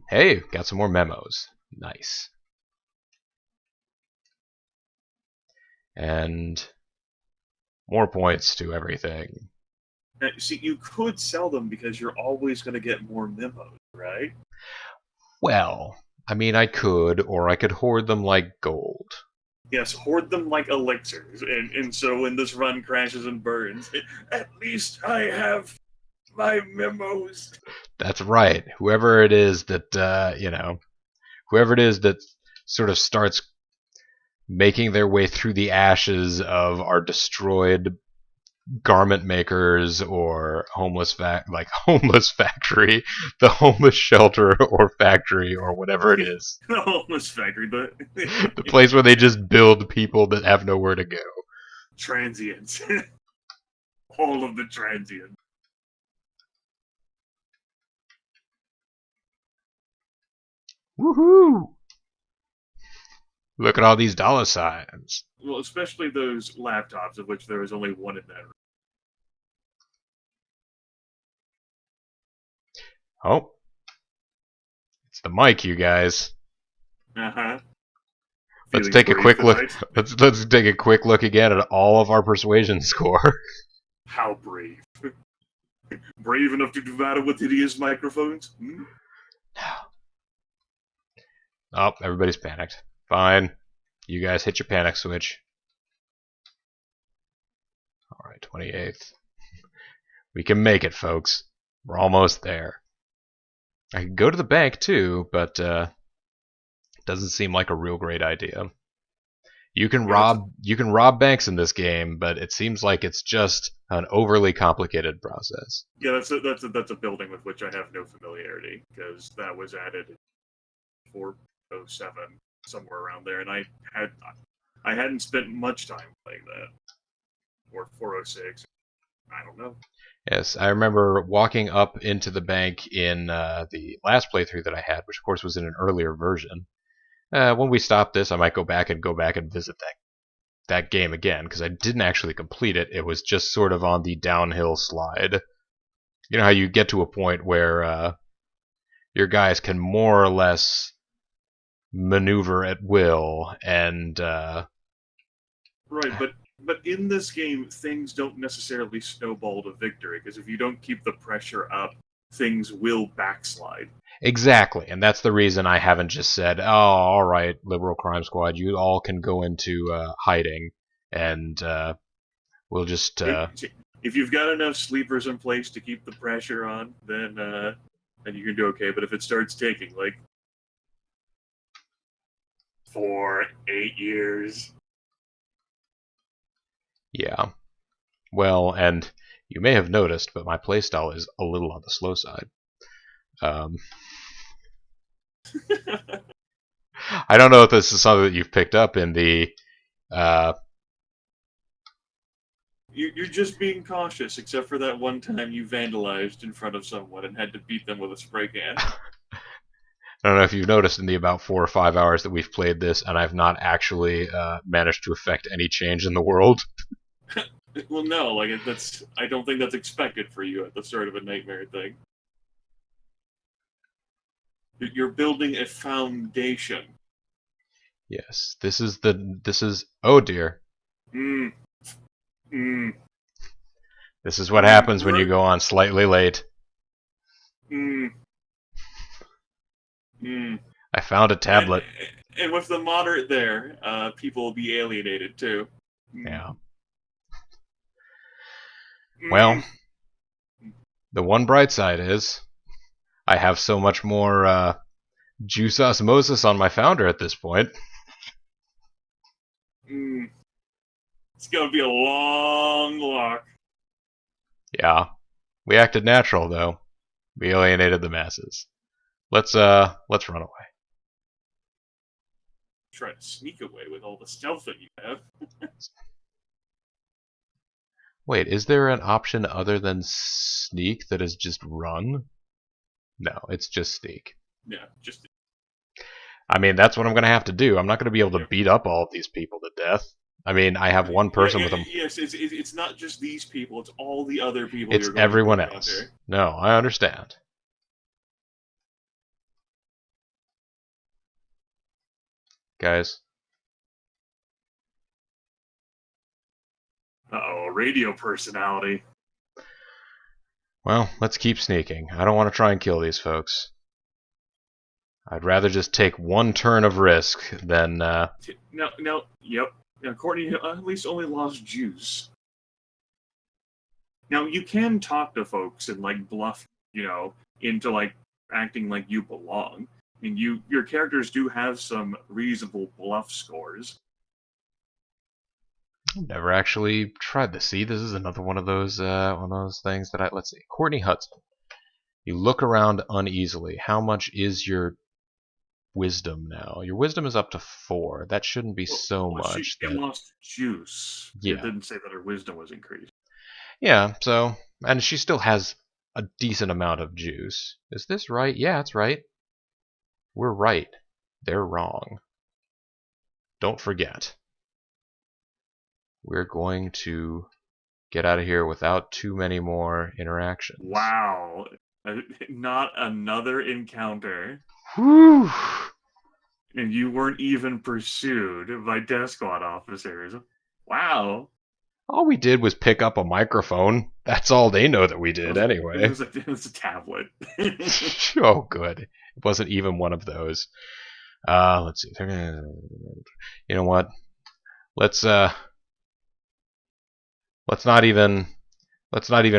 Hey, got some more memos. Nice. And more points to everything. See, you could sell them because you're always going to get more memos, right? Well, I mean, I could, or I could hoard them like gold. Yes, hoard them like elixirs, and so when this run crashes and burns, at least I have my memos. That's right. Whoever it is that, whoever it is that sort of starts making their way through the ashes of our destroyed garment makers or homeless factory, the homeless shelter or factory or whatever it is. The homeless factory, but the place where they just build people that have nowhere to go. Transients. All of the transients. Woohoo! Look at all these dollar signs. Well, especially those laptops, of which there is only one in that room. Oh. It's the mic, you guys. Uh-huh. Let's Feeling take a brave quick look. tonight? Let's take a quick look again at all of our persuasion score. How brave. Brave enough to do battle with hideous microphones? Hmm? Oh, everybody's panicked. Fine. You guys hit your panic switch. Alright, 28th. We can make it, folks. We're almost there. I could go to the bank too, but doesn't seem like a real great idea. You can rob banks in this game, but it seems like it's just an overly complicated process. Yeah, that's a building with which I have no familiarity, because that was added in 407, somewhere around there, and I hadn't spent much time playing that. Or 406. I don't know. Yes, I remember walking up into the bank in the last playthrough that I had, which of course was in an earlier version. When we stop this, I might go back and visit that game again, because I didn't actually complete it. It was just sort of on the downhill slide. You know how you get to a point where your guys can more or less maneuver at will, and Right, but in this game, things don't necessarily snowball to victory, because if you don't keep the pressure up, things will backslide. exactly, and that's the reason I haven't just said, "Oh, all right, Liberal Crime Squad, you all can go into hiding, and we'll just." If you've got enough sleepers in place to keep the pressure on, then you can do okay. But if it starts taking like 8 years. Yeah. Well, and you may have noticed, but my playstyle is a little on the slow side. I don't know if this is something that you've picked up in the. You're just being cautious, except for that one time you vandalized in front of someone and had to beat them with a spray can. I don't know if you've noticed in the about 4 or 5 hours that we've played this, and I've not actually managed to affect any change in the world. Well, no, like I don't think that's expected for you at the start of a nightmare thing. You're building a foundation. Yes, this is. Oh dear. Mm. Mm. This is what happens when you go on slightly late. Mm. Mm. I found a tablet. And with the moderate there, people will be alienated too. Mm. Yeah. Well, the one bright side is I have so much more juice osmosis on my founder at this point. It's gonna be a long walk. Yeah. We acted natural though. We alienated the masses. Let's run away. Try to sneak away with all the stealth that you have. Wait, is there an option other than sneak that is just run? No, it's just sneak. Yeah, just. I mean, that's what I'm going to have to do. I'm not going to be able to beat up all of these people to death. I mean, I have one person with them. Yes, it's not just these people, it's all the other people It's you're going everyone to else. No, I understand. Guys. Uh-oh, radio personality. Well, let's keep sneaking. I don't want to try and kill these folks. I'd rather just take one turn of risk than. Yep. Now, Courtney at least only lost juice. Now, you can talk to folks and, like, bluff, into, like, acting like you belong. I mean, your characters do have some reasonable bluff scores. I've never actually tried this. See, this is another one of those things that let's see. Courtney Hudson. You look around uneasily. How much is your wisdom now? Your wisdom is up to 4. That shouldn't be so much. She lost juice. Yeah. It didn't say that her wisdom was increased. Yeah, so, and she still has a decent amount of juice. Is this right? Yeah, it's right. We're right. They're wrong. Don't forget. We're going to get out of here without too many more interactions. Wow. Not another encounter. Whew. And you weren't even pursued by death squad officers. Wow. All we did was pick up a microphone. That's all they know that we did, anyway. It was a tablet. Oh, good. It wasn't even one of those. Let's see. You know what? Let's not even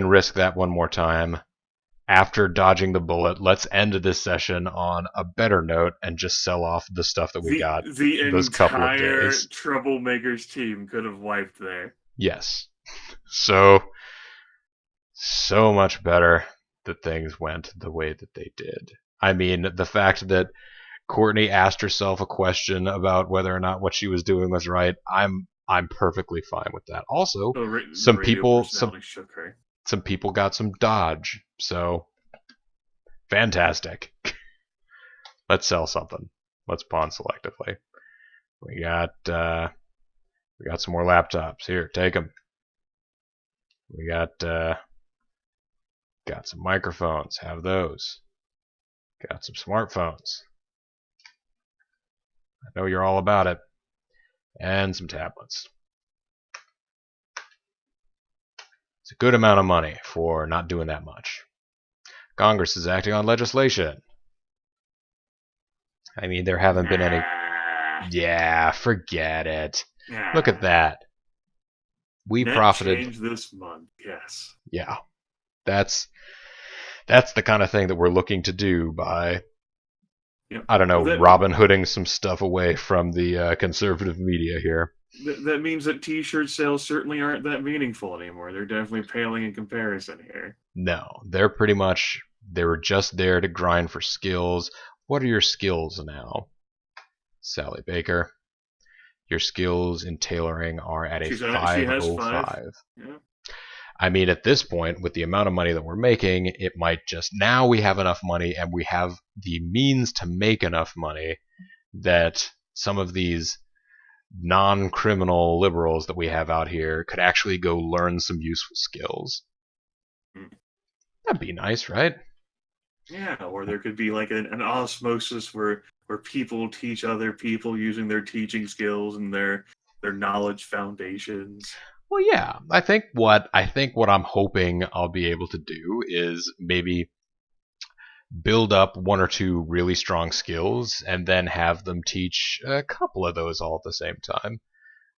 risk that one more time. After dodging the bullet, let's end this session on a better note and just sell off the stuff that we got those couple of entire days. Troublemakers team could have wiped there. Yes. So much better that things went the way that they did. I mean, the fact that Courtney asked herself a question about whether or not what she was doing was right, I'm perfectly fine with that. Also, some people got some dodge, so fantastic. Let's sell something. Let's pawn selectively. We got some more laptops. Here, take them. We got some microphones. Have those. Got some smartphones. I know you're all about it. And some tablets. It's a good amount of money for not doing that much. Congress is acting on legislation. I mean, there haven't been any... Yeah, forget it. Look at that. We Net profited... change this month, yes. Yeah. That's the kind of thing that we're looking to do by... Yep. I don't know, Robin Hooding some stuff away from the conservative media here. That means that t-shirt sales certainly aren't that meaningful anymore. They're definitely paling in comparison here. No, they're pretty much, they were just there to grind for skills. What are your skills now? Sally Baker. Your skills in tailoring are at a 505. Yeah. I mean, at this point, with the amount of money that we're making, it might just, now we have enough money and we have the means to make enough money that some of these non-criminal liberals that we have out here could actually go learn some useful skills. That'd be nice, right? Yeah, or there could be like an osmosis where people teach other people using their teaching skills and their knowledge foundations. Well, yeah, I think what I'm hoping I'll be able to do is maybe build up one or two really strong skills and then have them teach a couple of those all at the same time.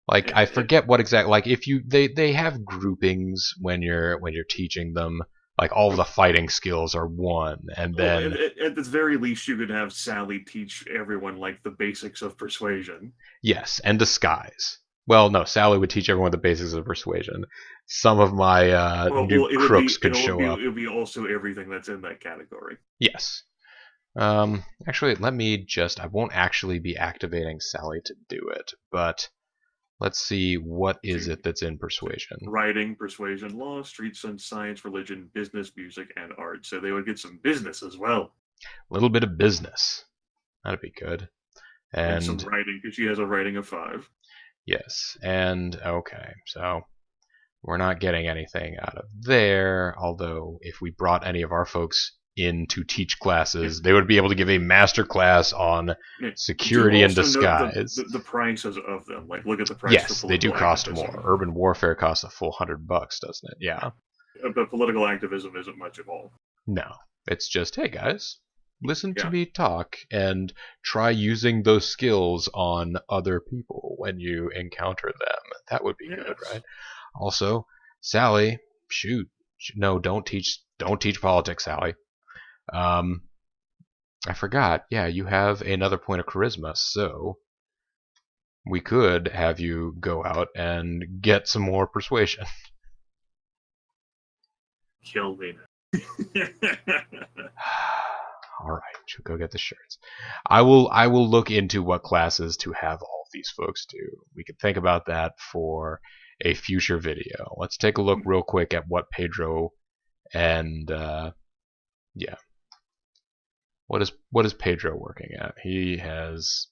Like, I forget what exactly, like if you they have groupings when you're teaching them, like all of the fighting skills are one, and then at the very least you could have Sally teach everyone like the basics of persuasion. Yes, and disguise. Well, no, Sally would teach everyone the basics of persuasion. Some of my new crooks could show up. It would be also everything that's in that category. Yes. Actually, let me just... I won't actually be activating Sally to do it, but let's see what is it that's in persuasion. Writing, persuasion, law, street science, religion, business, music, and art. So they would get some business as well. A little bit of business. That'd be good. And some writing, because she has a writing of 5. Yes, and okay, so we're not getting anything out of there, although if we brought any of our folks in to teach classes, they would be able to give a master class on security and disguise. The prices of them, like look at the price. Yes, they do cost more. Urban warfare costs a full $100, doesn't it? Yeah. But political activism isn't much at all. No, it's just, hey guys, listen to me talk and try using those skills on other people when you encounter them. That would be good, right? Also, Sally, no, don't teach politics, Sally. I forgot. Yeah, you have another point of charisma, so we could have you go out and get some more persuasion. Kill me. All right, should go get the shirts. I will look into what classes to have all of these folks do. We could think about that for a future video. Let's take a look real quick at what Pedro and yeah, what is Pedro working at? He has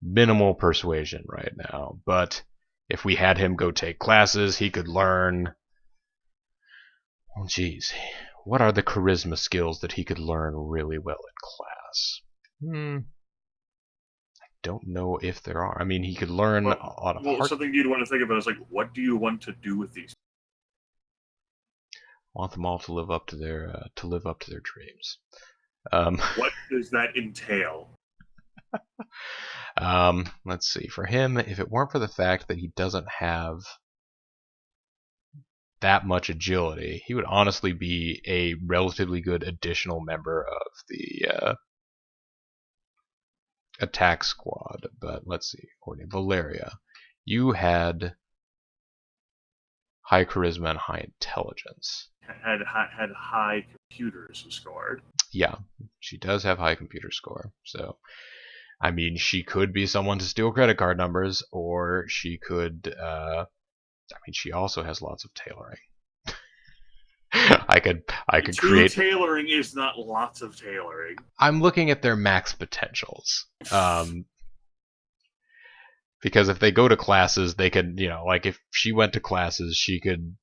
minimal persuasion right now, but if we had him go take classes, he could learn. Oh, geez, what are the charisma skills that he could learn really well in class? I don't know if there are. I mean, he could learn a lot of Well, something you'd want to think about is like, what do you want to do with these? Want them all to live up to their dreams. What does that entail? Let's see. For him, if it weren't for the fact that he doesn't have that much agility, he would honestly be a relatively good additional member of the attack squad. But let's see. Valeria, you had high charisma and high intelligence. Had high computers scored. Yeah, she does have high computer score. So, I mean, she could be someone to steal credit card numbers, or she could. I mean, she also has lots of tailoring. I could create. Tailoring is not lots of tailoring. I'm looking at their max potentials. Because if they go to classes, they could, like if she went to classes, she could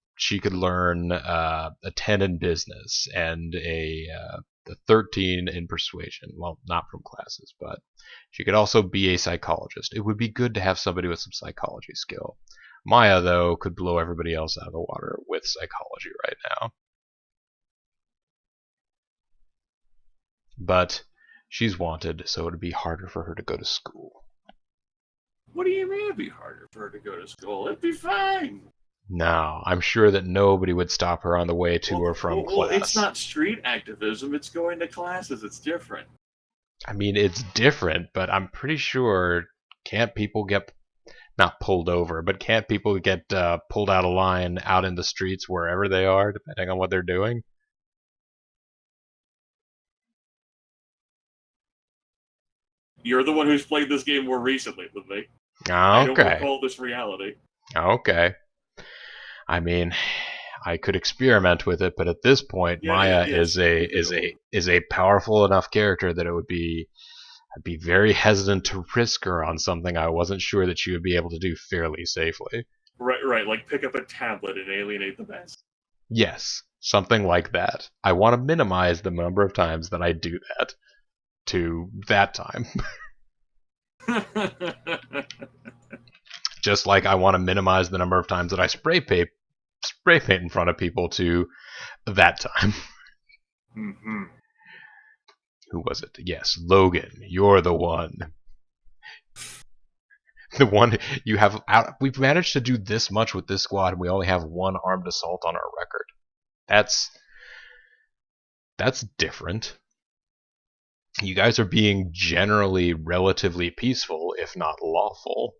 learn a 10 in business and a 13 in persuasion. Well, not from classes, but she could also be a psychologist. It would be good to have somebody with some psychology skill. Maya, though, could blow everybody else out of the water with psychology right now. But she's wanted, so it would be harder for her to go to school. What do you mean it'd be harder for her to go to school? It'd be fine. No, I'm sure that nobody would stop her on the way to or from class. Well, it's not street activism. It's going to classes. It's different. I mean, it's different, but I'm pretty sure can't people get not pulled over, but can't people get pulled out of line out in the streets wherever they are, depending on what they're doing? You're the one who's played this game more recently than me. Okay. I don't recall this reality. Okay. I mean, I could experiment with it, but at this point, Maya is a powerful enough character that I'd be very hesitant to risk her on something I wasn't sure that she would be able to do fairly safely. Right. Like pick up a tablet and alienate the mass. Yes, something like that. I want to minimize the number of times that I do that to that time. Just like I want to minimize the number of times that I spray paint in front of people to that time. Mm-hmm. Who was it? Yes, Logan. You're the one. The one you have out. We've managed to do this much with this squad, and we only have one armed assault on our record. That's different. You guys are being generally relatively peaceful, if not lawful.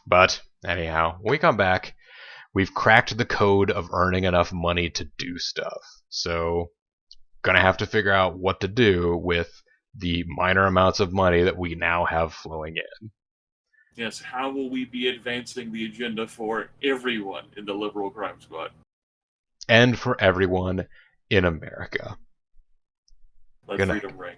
But, anyhow, when we come back, we've cracked the code of earning enough money to do stuff. So, gonna have to figure out what to do with the minor amounts of money that we now have flowing in. Yes, how will we be advancing the agenda for everyone in the Liberal Crime Squad? And for everyone in America. Let freedom ring.